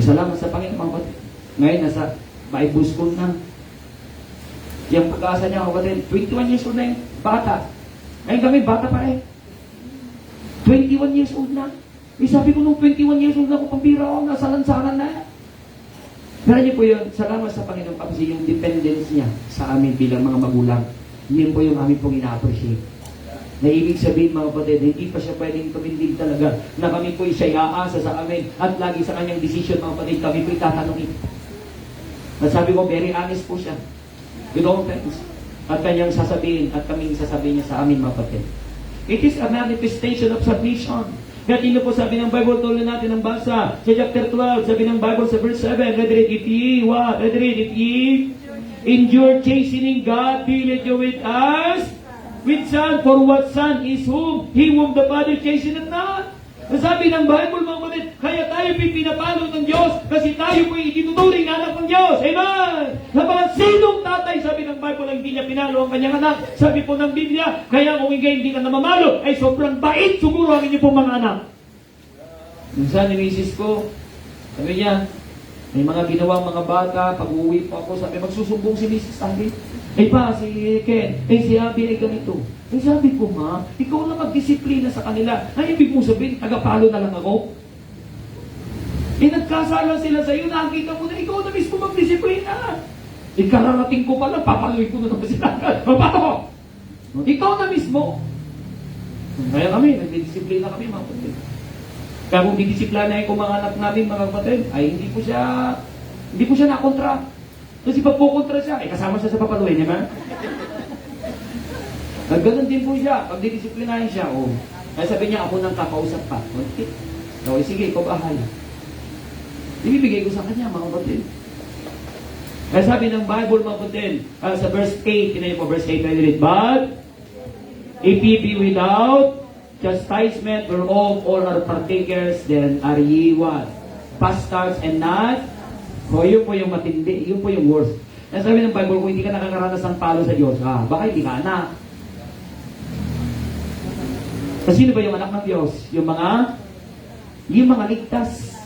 Salamat sa Panginoon mga kapatid. Ngayon nasa Bible school na. Yung pag-asa niya mga kapatid, 21 years old na yung bata. Ngayon kami bata pa rin. 21 years old na. Sabi ko nung 21 years old na ako, pambira ako, nasa lansangan na. Pero niyo po yun, salamat sa Panginoon kasi yung dependence niya sa amin bilang mga magulang. Yun po yung amin pong ina-appreciate. Na ibig sabihin mga kapatid, hindi pa siya pwedeng tumindig talaga na kami po siya iaasa sa amin at lagi sa kanyang decision mga kapatid, kami po itatanungin. At sabi ko, very honest po siya. With all things. At kanyang sasabihin at kaming sasabihin niya sa amin mga kapatid. It is a manifestation of submission. Kaya tingnan po sabi ng Bible, tuloy natin ang basa. Sa chapter 12, sabi ng Bible sa verse 7, read it, if ye, what? Read it, if ye endure chastening, God dealeth you with us, with son, for what son is whom? He whom the Father chasteneth not. Sabi ng Bible, mga kapatid, kaya tayo pinapalo ng Diyos kasi tayo po itinuturing na anak ng Diyos. Amen! Naman, sinong tatay, sabi ng Bible, ang hindi niya pinalo ang kanyang anak? Sabi po ng Biblia, kaya kung hindi ka namamalo, ay sobrang bait siguro ang inyong pong mga anak. Minsan, ni misis ko, sabi niya, may mga ginawang mga bata, pag-uwi po ako, sabi, magsusumbong si misis Abby. Eh pa, si Ken, si Abby ay ganito. Eh sabi ko, ma, ikaw na magdisiplina sa kanila. Ay, ibig mo sabihin, tagapalo na lang ako. Eh, nagkasala sila sa iyo, nakikita mo na, ikaw na mismo magdisiplina. Eh, kararating ko pala, papaluin ko na naman sila. Paano ko? Ikaw na mismo. Kaya kami, nagdidisiplina kami, mga kapatid. Kaya kung didisiplinahin ko mga anak namin, mga kapatid, ay hindi ko siya nakontra. Kasi pag pukontra siya, ay kasama siya sa papaluin, di ba? Nagganon din po siya, pag didisiplinahin siya, oh. Kaya sabi niya, ako nang kakausap pa. Okay. So, sige, ikaw bahala. Ibibigay ko sa kanya, mga kapatid. Kaya sabi ng Bible, mga kapatid, sa verse 8, tinayin po, verse 8, read it. But, if ye be without chastisement, whereof all are partakers, then are ye what? Bastards and not? So, yun po yung matindi, yun po yung worst. Kaya sabi ng Bible, kung hindi ka nakakaranas ng palo sa Diyos, baka hindi ka anak. Kasi sino ba yung anak ng Diyos? Yung mga ligtas.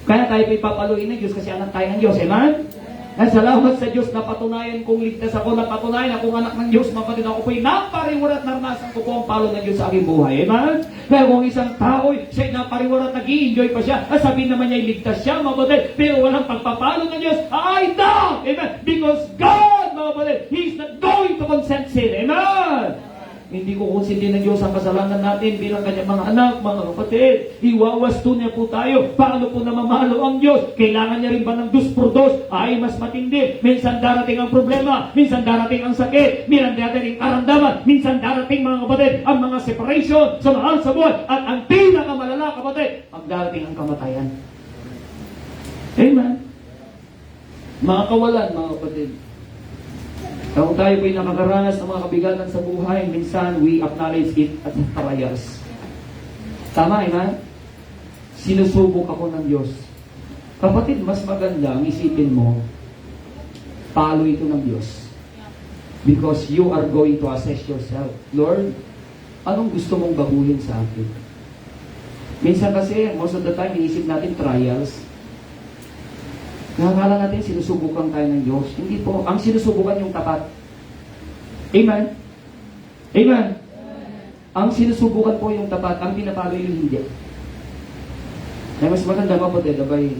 Kaya tayo pa ipapaluin ng Diyos kasi anak tayo ng Diyos. Amen? At salamat sa Diyos na patunayan kong ligtas ako, na patunayan akong anak ng Diyos, mapatid ako po'y napariwarat naranasan ko po ang palo ng Diyos sa aking buhay. Amen? Kaya kung isang tao, siya'y napariwarat, nag-i-enjoy pa siya, at sabihin naman niya, ligtas siya, mapatid, pero walang pagpapalo ng Diyos, ay no! Amen? Because God, mapatid, He's not going to consent sin. Amen? Hindi ko konsindi ng Diyos ang kasalanan natin bilang kanyang mga anak, mga kapatid. Iwawasto niya po tayo. Paano po namamalo ang Diyos? Kailangan niya rin ba ng dos por dos? Ay, mas matindi. Minsan darating ang problema. Minsan darating ang sakit. Minsan darating ang karamdaman. Minsan darating, mga kapatid, ang mga separation sa mahal sa buhay. At ang pinakamalala, kapatid, ang darating ang kamatayan. Amen? Mga kawalan, mga kapatid. Kung tayo po'y nakakaranas ng mga kabigatan sa buhay, minsan we acknowledge it as trials. Tama, amen? Sinusubok ako ng Diyos. Kapatid, mas maganda ang isipin mo, palo ito ng Diyos. Because you are going to assess yourself. Lord, anong gusto mong baguhin sa akin? Minsan kasi, most of the time, iisip natin trials. Nakakala natin, sinusubukan tayo ng Diyos. Hindi po. Ang sinusubukan yung tapat. Amen? Amen? Ang sinusubukan po yung tapat, ang pinapalo yung hindi. Kaya mas maganda kapatid, abay,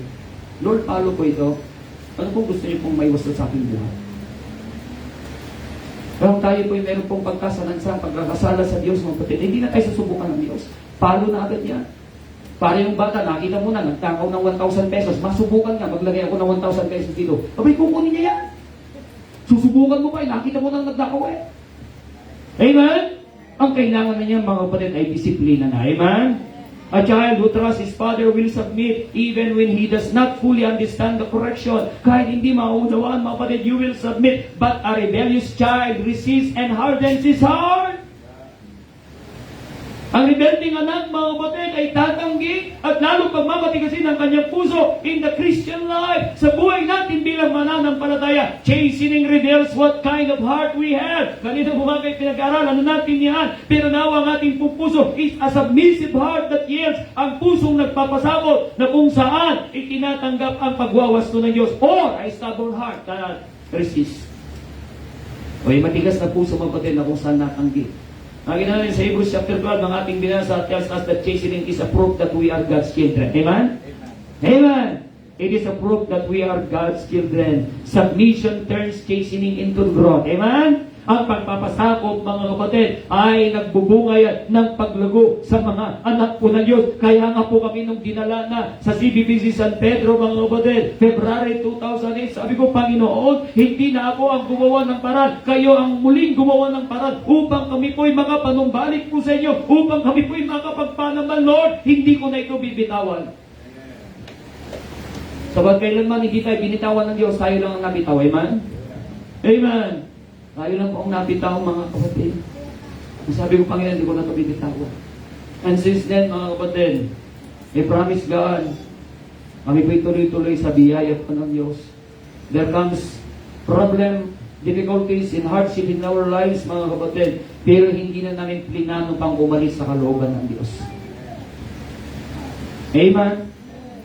Lord, palo po ito. Ano pong gusto niyo pong maiwas sa aking buhay? Kung tayo po meron pong pagkasanansa, pagkakasala sa Diyos, mga kapatid, hindi na tayo susubukan ng Diyos. Palo na agad yan. Para yung bata, nakita mo na, nagtakaw ng 1,000 pesos, masubukan nga, maglagay ako ng 1,000 pesos dito. Abay, kukunin niya yan. Susubukan mo pa, nakita mo na nagtakaw eh. Amen? Ang kailangan na niya, mga kapatid, ay disiplina na. Amen? A child who trusts his father will submit even when he does not fully understand the correction. Kahit hindi maunawaan, mga kapatid, you will submit. But a rebellious child resists and hardens his heart. Ang rebelding anak, mga kapatid, ay tatanggi at lalong pagmamatigasin ang kanyang puso in the Christian life. Sa buhay natin bilang mananampalataya, chastening reveals what kind of heart we have. Kanina bumagay pinag-aralan natin yan. Pero nawa ang ating puso is a submissive heart that yields, ang pusong nagpapasabot na kung saan itinatanggap ang pagwawasto ng Diyos, or a stubborn heart that resists. O matigas na puso, mga kapatid, na kung saan natanggi. Nakita natin sa Hebrews chapter 12, ang ating binasa, tells us that chastening is a proof that we are God's children. Amen? Amen! It is a proof that we are God's children. Submission turns chastening into growth. Amen? Ang pagpapasakop, mga kapatid, ay nagbubungay ng paglago sa mga anak po ng Diyos. Kaya nga po kami nung dinala na sa CBBC San Pedro, mga kapatid, February 2008, sabi ko, Panginoon, hindi na ako ang gumawa ng paraan. Kayo ang muling gumawa ng paraan upang kami po'y makapanumbalik po sa inyo, upang kami po'y makapagpanaman, Lord, hindi ko na ito bibitawan. Sabat kailanman hindi tayo binitawan ng Diyos, tayo lang ang nabitaw. Amen? Amen! Tayo lang po ang nabitaw, mga kapatid. Sabi ko, Panginoon, hindi ko na ito bibitawan. And since then, mga kapatid, I promise God, kami po'y tuloy-tuloy sa biyaya po ng Diyos. There comes problem, difficulties, and hardship in our lives, mga kapatid, pero hindi na namin plinano pang umalis sa kalooban ng Diyos. Amen?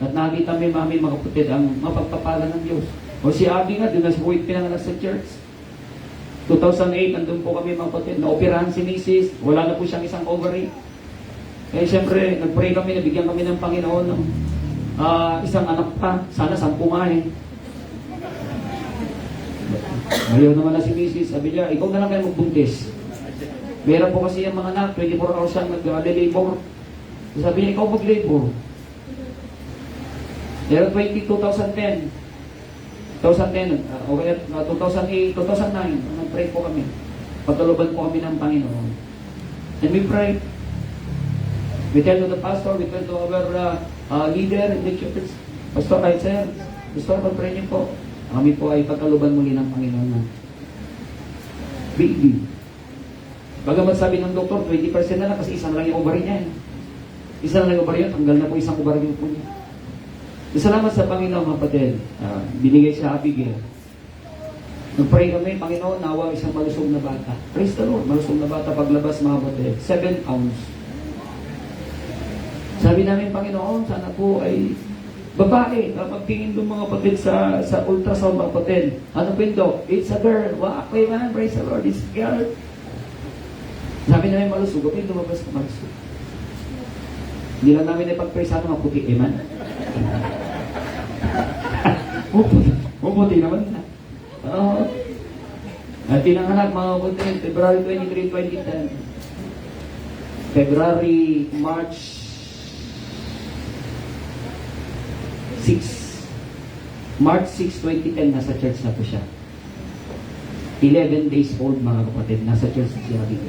At nakita namin, mga kapatid, ang mapagpapala ng Diyos. O si Abby nga, doon na sa buwit pinanganak sa church. 2008, nandun po kami, mga kapatid, na-operahan si Mrs. Wala na po siyang isang ovary. Kaya siyempre, nag-pray kami, nabigyan kami ng Panginoon ng isang anak pa. Sana 10 nga eh. Ngayon naman na si Mrs. Sabi niya, ikaw na lang kayo magbuntis. Meron po kasi yung mga anak, 24 hours siyang nag-labor. Sabi niya, ikaw mag-labor. Pero 2010, 2008, 2009, nag-pray po kami. Pagkaluban po kami ng Panginoon. And we pray. We tell to the pastor, we tell to our leader in the church, Pastor Kaiser, Pastor, pag-pray niyo po. Kami po ay pagkaluban muli ng Panginoon na baby. Bagamat sabi ng doktor, 20% na lang kasi isang lang yung ovary niya. Isang lang yung ovary niya, tanggal na po isang ovary po niya. Salamat sa Panginoon, mga kapatid. Binigay sa Abigail. Nag-pray kami, Panginoon, nawa isang malusog na bata. Praise the Lord, malusog na bata paglabas, mga kapatid. 7 pounds. Sabi namin, Panginoon, sana po ay babae. Pagtingin doon, mga kapatid, sa ultrasound, mga kapatid. Ano po ito? It's a girl. Wow, amen. Praise the Lord, it's a girl. Sabi namin, malusog. Okay, lumabas ka malusog. Hindi lang namin ipag-pray sana maputi. Amen? Maputi naman na. At tinanganak, mga kapatid, February 23, 2010. February, March 6. March 6, 2010, nasa church na po siya. 11 days old, mga kapatid, nasa church na siya dito.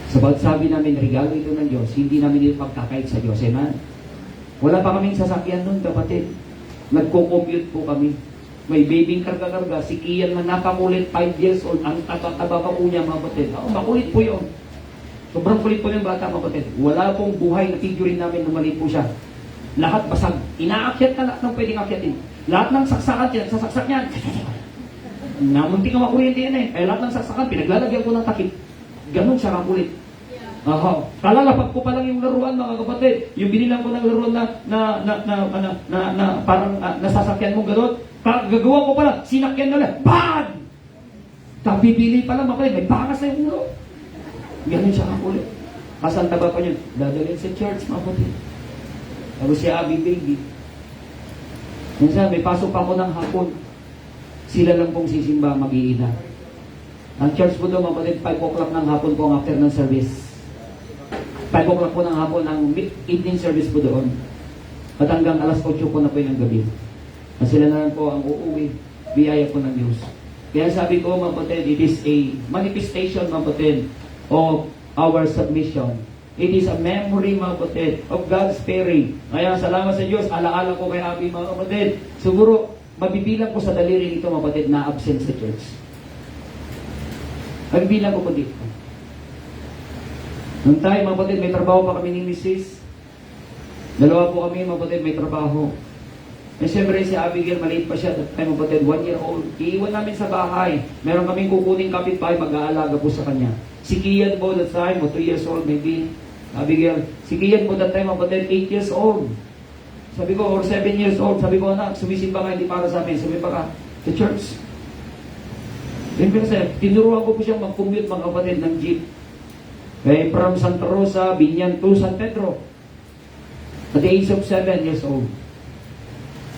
Sabat sabi namin, regalo ito ng Diyos, hindi namin ito pagkakait sa Diyos. Amen? Wala pa kaming sasakyan nun, kapatid. Nagko-commute po kami. May babing karga-karga. Si Kian na napakulit, 5 years old. Ang taba pa po niya, mga kapatid. Makulit po yun. Sobrang kulit po yung bata, mga kapatid. Wala pong buhay na figure namin na mali po siya. Lahat basag. Inaakyat na lahat ng pwedeng akyatin. Lahat ng saksakan yan, sasaksak niyan. Namunti ka makuryente yan eh. Lahat ng saksakan, pinaglalagyan ko ng takip. Ganon siya kakulit. Aha. Kalalapag ko pa lang yung laruan, mga kapatid. Yung binilang ko ng laruan na parang nasasakyan mo gano'n. Gagawa ko pala, sinakyan na lang. Bad! Kabibili pa lang, kapatid, may bakas na yung ulo. Ganun siya kakulit. Kasang taba pa niya, dadalhin sa church, mga kapatid. Tapos si Abby baby. Minsan, may pasok pa ako ng hapon. Sila lang pong sisimba, mag-iina. Ang church po doon, mga kapatid, 5 o'clock ng hapon po ang afternoon service. 5 o'clock po ng hapon ang evening service po doon. At hanggang alas 8 po na po yung gabi. At sila na lang po ang uuwi. Biyaya po ng Diyos. Kaya sabi ko, mga kapatid, it is a manifestation, mga kapatid, of our submission. It is a memory, mga kapatid, of God's sparing. Kaya salamat sa Diyos, alaala ko kay Abby, mga kapatid. Siguro, mabibilang ko sa daliri nito, mga kapatid, na absent sa church. Mabibilang ko po dito. Noong tayo, mga kapatid, may trabaho pa kami ni Mrs. Dalawa po kami, mga kapatid, may trabaho. Eh, siyempre si Abigail, maliit pa siya. At tayo, mga kapatid, 1 year old. Iiwan namin sa bahay. Meron kaming kukuning kapitbahay, mag-aalaga po sa kanya. Si Kian po that time, 2 years old maybe. Abigail, si Kian po that time, mga kapatid, 8 years old. Sabi ko, or 7 years old. Sabi ko, anak, sumisimba ka, hindi para sa amin. Sumisimba ka sa church. Then, kasi, tinuruan ko po siyang mag-commute, mga kapatid, ng jeep. Eh, from Santa Rosa, Binyan to San Pedro. At the age of 7 years old.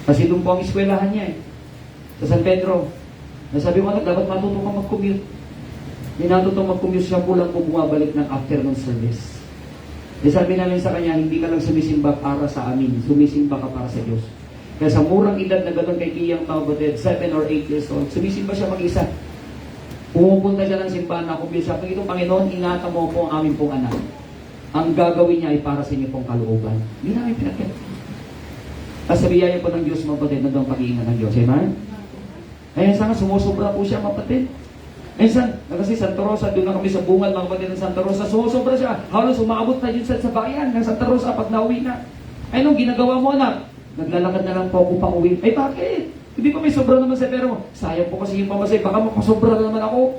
Kasi doon po ang eskwelahan niya eh. Sa San Pedro. Nasabi ko, anak, dapat matutong ka mag-commute. Hindi natutong mag-commute siya po lang po bumabalik ng afternoon service. E sabi namin sa kanya, hindi ka lang sumisimba para sa amin. Sumisimba ka para sa Diyos. Kaya sa murang edad na gano'n kay Kiyang mga kapatid, 7 or 8 years old, sumisimba siya mag-isa. Pumupunta siya ng simbahan na kumpil. Sabi ko, Panginoon, ingatan mo po ang aming pong anak. Ang gagawin niya ay para sa inyo pong kalooban. Hindi namin pinakit. At sa biyaya po ng Diyos, mga kapatid, nandang pag-iingat ng Diyos. Amen? Ayan, sana sumusobra po siya, mga kapatid. Minsan, kasi Santa Rosa, doon na kami sa bungan, mga kapatid ng Santa Rosa, sumusobra siya. Halos umaabot na yun sa bayan ng Santa Rosa pag nauwi na. Ay, nung ginagawa mo, anak, naglalakad na lang po ako pang uwi. Ay, bakit? Hindi pa may sobra naman sa pera mo. Sayang po kasi yung pamasay, baka mapasobra na naman ako.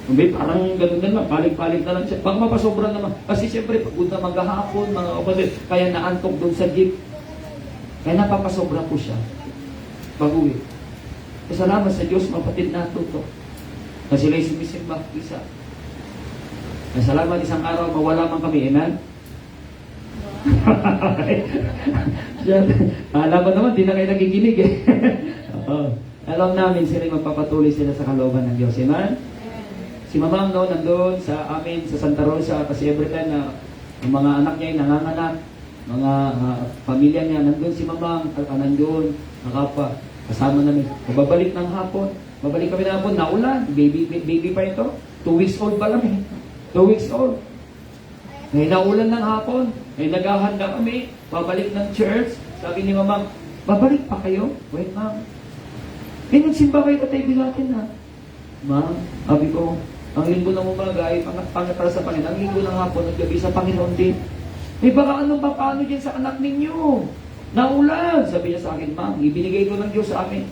Hindi, parang ganun na lang, balik-balik na lang siya. Baka mapasobra naman. Kasi siyempre, pagod na maghahapon, mga kapatid, kaya naantok doon sa jeep. Kaya napapasobra po siya. Pag-uwi. Salamat sa Diyos, mga kapatid nato to. Na sila'y sumisimba, isa. Salamat isang araw, mawala man kami, amen? Alam mo naman, di na kayo nakikinig eh. Alam namin sila magpapatuloy sila sa kalooban ng Diyos, amen? Si Mamang no, nandun sa amin, sa Santa Rosa, kasi every time na ang mga anak niya ay nanganganak, mga pamilya niya, nandun si Mamang, nandun, nakapa, kasama namin. Babalik ng hapon, babalik kami ng hapon, naulan, baby pa ito, 2 weeks old pa lang eh, 2 weeks old. May naulan ng hapon, may naghahanda kami, babalik ng church, sabi ni Mamang, babalik pa kayo? Wait, Ma'am. Nagsimba kayo tatay bigatin ha. Ma'am, sabi ko, ang linggo ng umaga ay pangat para sa Panginoon. Ang linggo ng hapon, naggabi sa Panginoon din. Eh baka anong paano dyan sa anak ninyo? Naulan, sabi niya sa akin, Ma'am, ibinigay ko ng Diyos sa amin.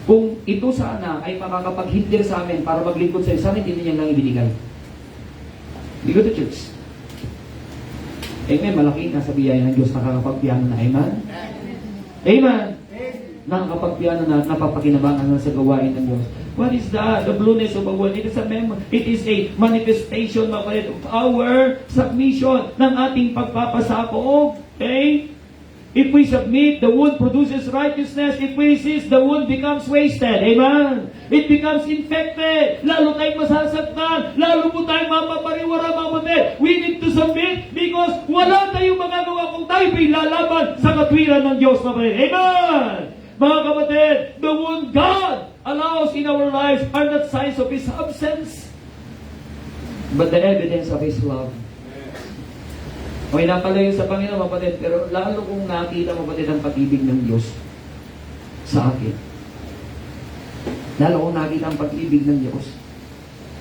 Kung ito sana ay makakapaghindir sa amin para maglingkod sa isa, hindi niya lang ibinigay. We go to church. Amen, malaki na sa biyaya ng Diyos nakakapagpiyano na. Amen? Amen? Nakakapagpiyano na napapakinabangan na sa gawain ng Diyos. What is that? The blueness of a word. It is a it is a manifestation of our submission ng ating pagpapasakop. Okay? If we submit, the wound produces righteousness. If we resist, the wound becomes wasted. Amen? It becomes infected. Lalo tayong masasaktan. Lalo po tayong mapapariwara, mga kapatid. We need to submit because wala tayong magagawa kung tayo ay lalaban sa katwiran ng Diyos, mga kapatid. Amen? Mga kapatid, the wound God allows in our lives are not signs of His absence, but the evidence of His love. Okay, napalayo sa Panginoon, mga kapatid, pero lalo kong nakita, mga kapatid, ang pag-ibig ng Diyos sa akin. Lalo kong nakita ang pag-ibig ng Diyos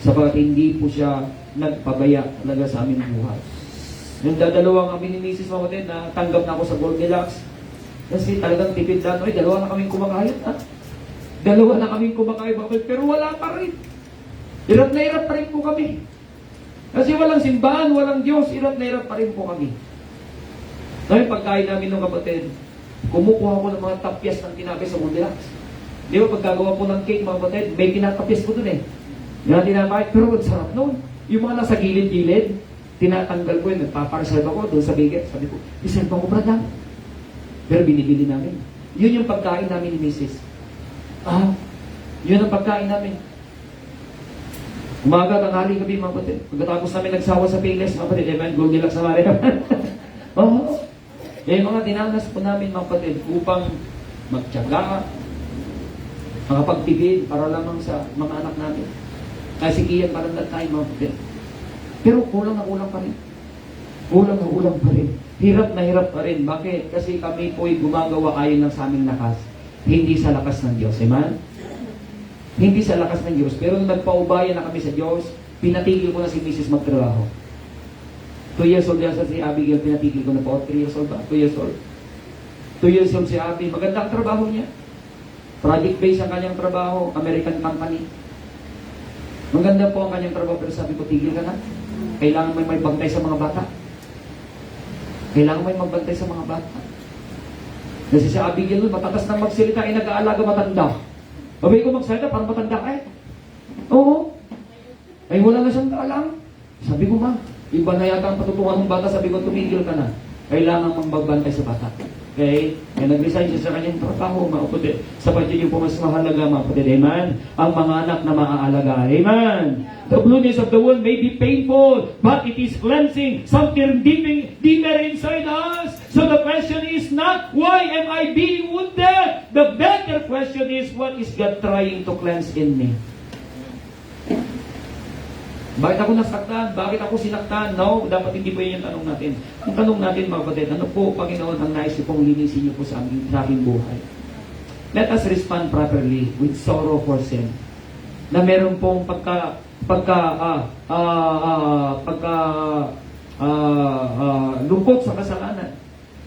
sapagat hindi po siya nagpabaya talaga sa aming buhay. Yung dadalawang kami ni Mrs. mga kapatid, na tanggap na ako sa Goldilocks, kasi talagang tipid na, dalawa na kaming kumakayot, ha? Dalawa na kaming kumakayot, pero wala pa rin. Hirap na hirap pa rin po kami. Kasi walang simbahan, walang Diyos, hirap na hirap pa rin po kami. Dahil pagkain namin ng kapatid, kumukuha ko ng mga tapyas ng tinapay sa Goldilocks. Di ba, pagkagawa po ng cake, mga kapatid, may tinatapis po dun eh. Yan tinapahit, pero ang sarap nun. Yung mga nasa gilid-gilid, tinatanggal ko yun, nagpapareserve ako doon sa bigay. Sabi ko, reserve ko, brad. Pero binibili namin. Yun yung pagkain namin ni Mrs. Yun ang pagkain namin. Umaga, tanghali, gabi, mga kapatid. Pagkatapos namin nagsawa sa Payless, mga kapatid, amen, go nilak sa mare. Yung mga dinanas po namin, mga kapatid, upang magtiyaga, makapagtipid para lamang sa mga anak namin. Kasi kiyan parang that time, mga kapatid. Pero kulang na kulang pa rin. Kulang na kulang pa rin. Hirap na hirap pa rin. Bakit? Kasi kami po'y gumagawa ayon ng sa aming lakas. Hindi sa lakas ng Diyos. Amen? Hindi sa lakas ng Diyos. Pero nung nagpaubaya na kami sa Diyos, pinatigil ko na si Mrs. magtrabaho. 2 years old yan si Abigail, pinatigil ko na po. 3 years old ba? 2 years old. 2 years old si Abby. Maganda ang trabaho niya. Project-based ang kanyang trabaho. American company. Maganda po ang kanyang trabaho. Pero sabi ko, tigil ka na. Kailangan may bantay sa mga bata. Kailangan may magbantay sa mga bata. Kasi si Abigail nun, matatas nang magsalita, ay nag-aalaga matanda. Babay ko magsalita, parang matanda ka eh. Oo. Ay wala na siyang kaalam. Sabi ko, ma, iba na yata ang patutungan ng bata. Sabi ko, tumigil ka na. Kailangan magbantay sa bata. Okay? Kaya nag-resign siya sa kanyang trabaho, mga kapatid. Sapat yun yung mas mahalaga, mga kapatid. Amen? Ang mga anak na maaalaga. Amen? The blueness of the world may be painful, but it is cleansing something deeper inside us. So the question is not, why am I being wounded? The better question is, what is God trying to cleanse in me? Bakit ako nasaktan? Bakit ako sinaktan? No, dapat hindi po yun yung tanong natin. Ang tanong natin, mga kapatid, ano po, Panginoon, ang nais niyo pong linisin niyo po sa aking buhay? Let us respond properly with sorrow for sin. Na meron pong lungkot sa kasalanan.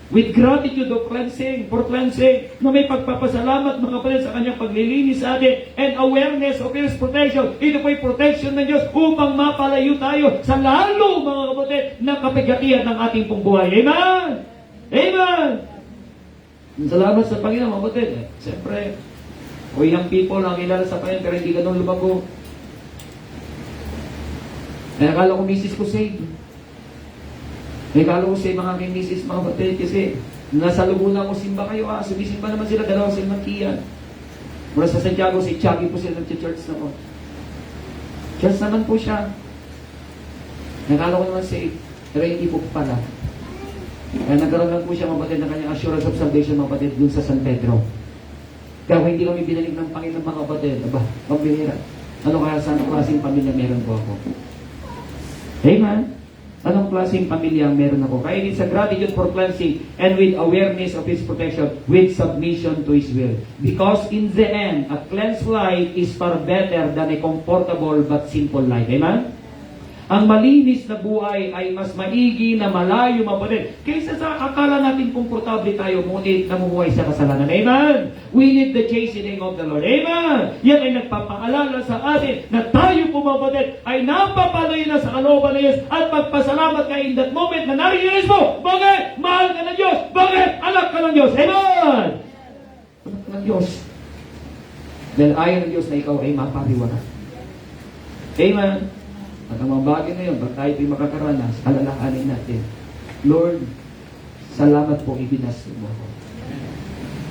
With gratitude of cleansing, for cleansing, na may pagpapasalamat, mga kapatid, sa kanyang paglilinis sa atin, and awareness of His protection. Ito po'y protection ng Diyos upang mapalayo tayo sa lalo, mga kapatid, ng kapigatihan ng ating pong buhay. Amen! Amen! Salamat sa Panginoon, mga kapatid. Siyempre, we young people na kilala sa Panginoon, pero hindi ganun lumago. Kaya akala ko misis ko saved. Kaya akala ko saved mga aking misis, mga kapatid, kasi nasa Laguna ko simba kayo, sumisimba naman sila, dalawa silang kiyan. Mula sa Santiago, si Chaggy po sila nag-church na po. Church naman po siya. Nakala ko naman saved, pero hindi po pala. Kaya nagkaroon lang po siya, mga kapatid, ng kanyang assurance of salvation, mga kapatid, dun sa San Pedro. Kaya kung hindi kami binalik ng Panginoon, mga kapatid, pambihira. Ano kaya sa klaseng pamilya meron po ako? Amen? Anong klaseng pamilya meron ako? Kaya it's a gratitude for cleansing and with awareness of His protection, with submission to His will. Because in the end, a cleansed life is far better than a comfortable but simple life. Amen? Ang malinis na buhay ay mas maigi na malayo, mga kapatid, kaysa sa akala natin komportable tayo, ngunit namumuhay sa kasalanan. Amen? We need the chastening of the Lord. Amen? Yan ay nagpapaalala sa atin na tayo po, mga kapatid, ay napapalayo na sa kalooban ng Diyos at magpasalamat ka in that moment na narinig mo. Bakit? Mahal ka ng Diyos. Bakit? Anak ka ng Diyos. Amen? Anak ka ng Diyos. Dahil ayaw ng Diyos na ikaw ay mapariwara. Amen? At ang mga bagay na yun, pag tayo po'y makakaranas, alalahanin natin, Lord, salamat po, ibinastos mo ako.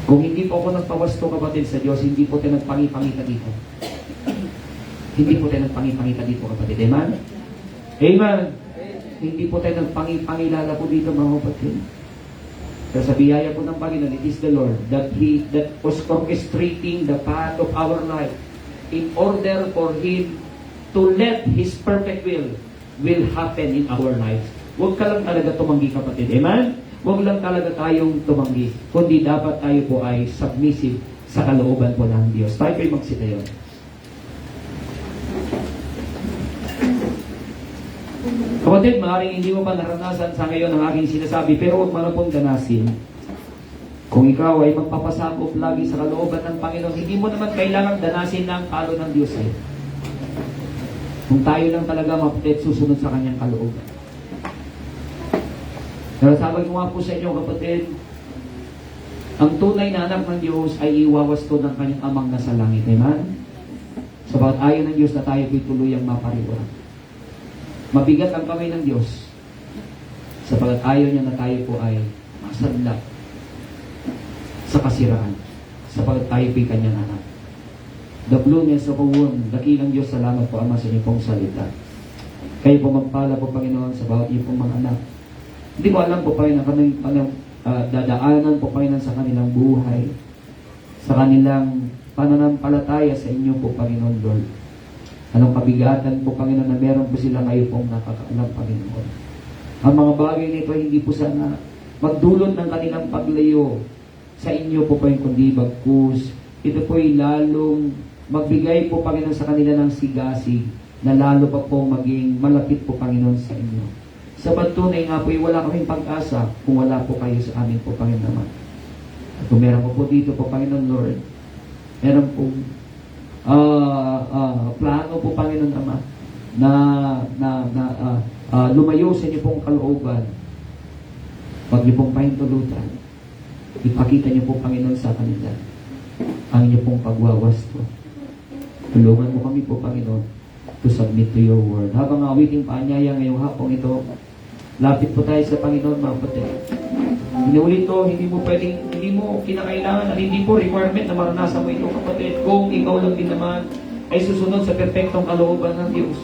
Kung hindi po ako nagpawasto, kapatid, sa Diyos, hindi po tayo nagpangipangita dito. Hindi po tayo nagpangipangita dito, kapatid. Amen? Amen? Hindi po tayo nagpangipangilala po dito, mga kapatid. Pero sa biyaya po ng Panginoon, it is the Lord that was orchestrating the path of our life in order for Him to let His perfect will happen in our lives. Huwag ka lang talaga tumanggi, kapatid. Amen? Huwag lang talaga tayong tumanggi. Kundi dapat tayo po ay submissive sa kalooban po ng Diyos. Tayo po'y magsitayo. Kapatid, maaaring hindi mo pa naranasan sa ngayon ang aking sinasabi, pero huwag mo na pong ganasin. Kung ikaw ay magpapasakop lagi sa kalooban ng Panginoon, hindi mo naman kailangang danasin ng palo ng Diyos. Kung tayo lang talaga, kapatid, susunod sa kanyang kalooban. Pero sabi ko nga po sa inyo, kapatid, Ang tunay na anak ng Diyos ay iwawasto ng kanyang amang nasa langit. Amen? Sabagat ayaw ng Diyos na tayo po'y tuluyang mapariwara. Mabigat ang kamay ng Diyos. Sabagat ayaw niya na tayo po ay masadlak sa kasiraan. Sabagat tayo po'y kanyang anak. The blueness of a wound, dakilang Diyos, salamat po Ama sa inyo pong salita. Kayo po magpala po Panginoon sa bawat iyo pong mga anak. Hindi ko alam po Panginoon, dadaanan po Panginoon sa kanilang buhay, sa kanilang pananampalataya sa inyo po Panginoon Lord. Anong kabigatan po Panginoon na meron po sila ngayon pong nakakaalam Panginoon. Ang mga bagay nito hindi po sana magdulot ng kanilang paglayo sa inyo po Panginoon, kundi bagkus ito po ay lalong magbigay po Panginoon sa kanila ng sigasig na lalo pa po maging malapit po Panginoon sa inyo. Sa tunay nga po, wala kaming pag-asa kung wala po kayo sa amin po, Panginoon naman. At kung meron po dito po, Panginoon Lord, meron po plano po, Panginoon Ama, na lumayo sa inyo pong kalooban. Huwag niyo pong pahintulutan. Ipakita niyo po, Panginoon, sa kanila ang inyo pong pagwawasto. Tulungan mo kami po, Panginoon, to submit to your word. Habang awiting paanyaya ngayong hapong ito, lapit po tayo sa Panginoon, mga kapatid. Inulit to, hindi mo kinakailangan at hindi po requirement na maranasan mo ito, kapatid, kung ikaw lang din naman ay susunod sa perfectong kalooban ng Diyos.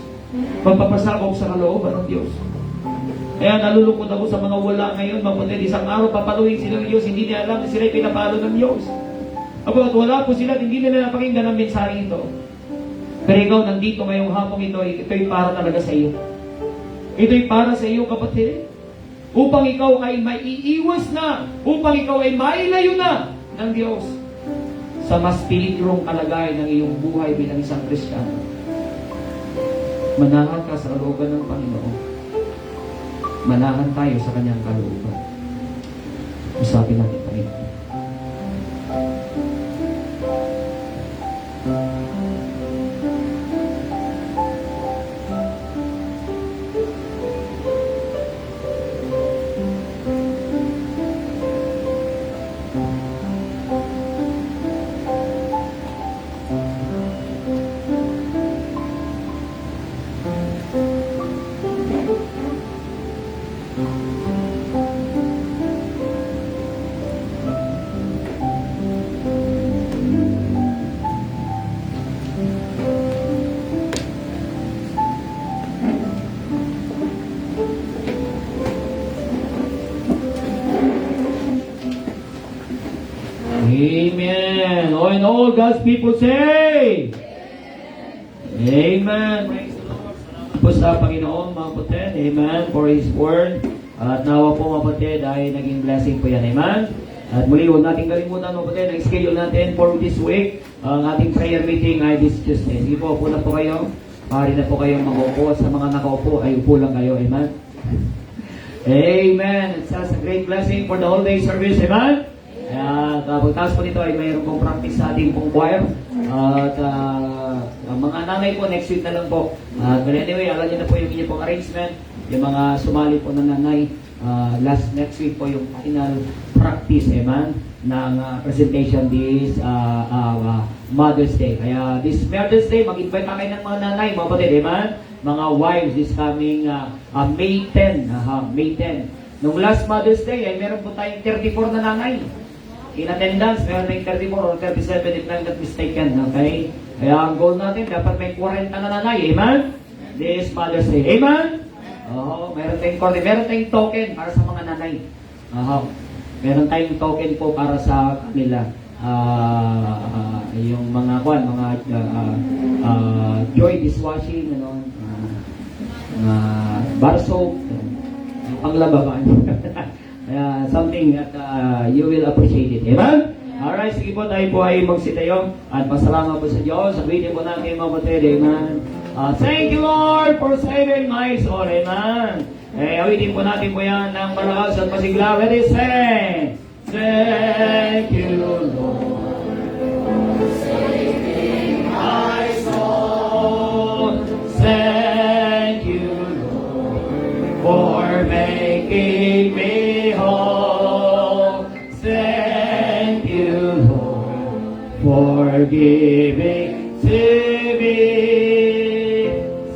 Magpapasakop sa kalooban ng Diyos. Kaya nalulungkot ako sa mga wala ngayon, mga kapatid, isang araw papaluin sila ng Diyos, hindi nila alam na sila ay pinapalo ng Diyos. At wala po sila, hindi nila napakinggan ang mensahe ito. Pero ikaw, nandito ngayong hapong ito'y para talaga sa iyo. Ito'y para sa iyo, kapatid. Upang ikaw ay maiiwas na, upang ikaw ay mailayo na ng Diyos sa mas piligrong kalagayan ng iyong buhay bilang isang Kristiyano. Manahan ka sa kalooban ng Panginoon. Manahan tayo sa kanyang kalooban. Usapin natin, Panginoon. Amen. Oh, and all God's people say, Amen. Praise the Lord. Salamat po sa Panginoon, mga kapatid. Amen. For His Word. At nawa po, mga kapatid, ay naging blessing po yan. Amen. At muli, huwag natin kalimutan, mga kapatid, ang schedule natin for this week. Ang ating prayer meeting ay this Tuesday. Sige po, upo na po kayo. Pari na po kayong mag-upo. Sa mga nakaupo, ay upo lang kayo. Amen. Amen. It's a great blessing for the whole day service. Amen. At pagtaas po nito ay mayroon pong practice sa ating pong choir. At ang mga nanay po, next week na lang po. But anyway, alam niyo na po yung inyong pong arrangement. Yung mga sumali po na nanay, next week po yung final practice, amen, ng presentation this Mother's Day. Kaya this Mother's Day, mag-invite tayo ng mga nanay, mga kapatid, amen, mga wives this coming May 10. May 10. Nung last Mother's Day, ay meron po tayong 34 na nanay. In attendance, meron tayong 34 or 37 if I'm not mistaken. Okay? Kaya ang goal natin, dapat may 40 na nanay. Amen? This Mother's Day. Amen? Meron tayong korte. Meron tayong token para sa mga nanay. Meron tayong token po para sa kanila. Yung mga joy dishwashing, bar soap, panglababan. Something that you will appreciate it. Amen? Alright, sige po, tayo po ay magsitayo at pasalamat po sa Diyos. Sabihin po natin, mga kapatid, amen. Thank you, Lord, for saving my soul. Amen. Awitin po natin po yan ng malakas at pasigla. Ready, sing. Thank you, Lord, for saving my soul. Thank you, Lord, for making me whole. Thank giving to me.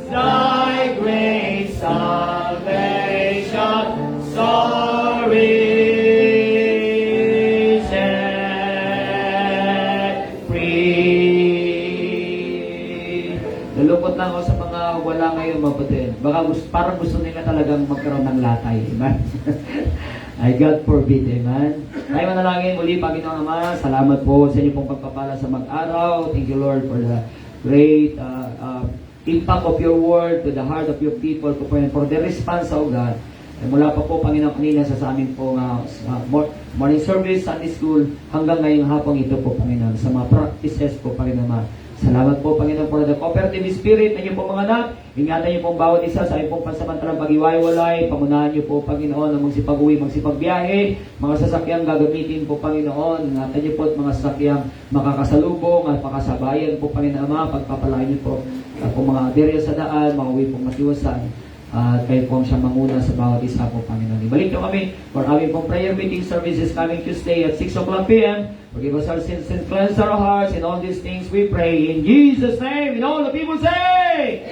Thy great salvation, sorry, set free. Nalungkot lang ako sa mga wala ngayon, mabuti. Baka parang gusto nila talagang magkaroon ng latay. Amen? Ay, God forbid, amen. Tayo manalangin muli, Panginoong Ama, salamat po sa inyo pong pagpapala sa mag-araw. Thank you, Lord, for the great impact of your word to the heart of your people, for the response, oh God. Ay, mula pa po, Panginoon, kanina sa aming pong morning service, Sunday school, hanggang ngayong hapong ito po, Panginoon, sa mga practices po, Panginoon. Salamat po, Panginoon, for the cooperative spirit na inyo pong mga anak. Ingatan niyo pong bawat isa sa inyong pansamantalang pag-iwaiwalay. Pamunahan niyo po, Panginoon, ang magsipag-uwi, magsipagbiyahe. Mga sasakyang gagamitin po, Panginoon. Ingatan niyo po at mga sasakyang makakasalubong at makasabayan po, Panginoon Ama. Pagpapalain niyo po mga derya sa daan, mga uwi pong matiwasan. At kayo po ang siyang manguna sa bawat isa po, Panginoon. Ibalik niyo kami for aming pong prayer meeting services coming Tuesday at 6 o'clock p.m. Forgive us our sins and cleanse our hearts. In all these things we pray in Jesus' name. And all the people say,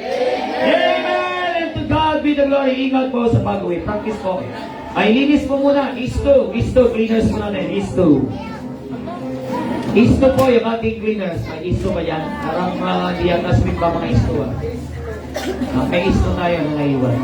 Amen! And to God be the glory. Ingat po sa pag-uwi. Practice po. Ay, linis po muna. Isto, cleaners po natin. Isto po yung ating cleaners. May isto ba yan? Parang di ang nasmit pa mga isto. May isto tayo na naiwan.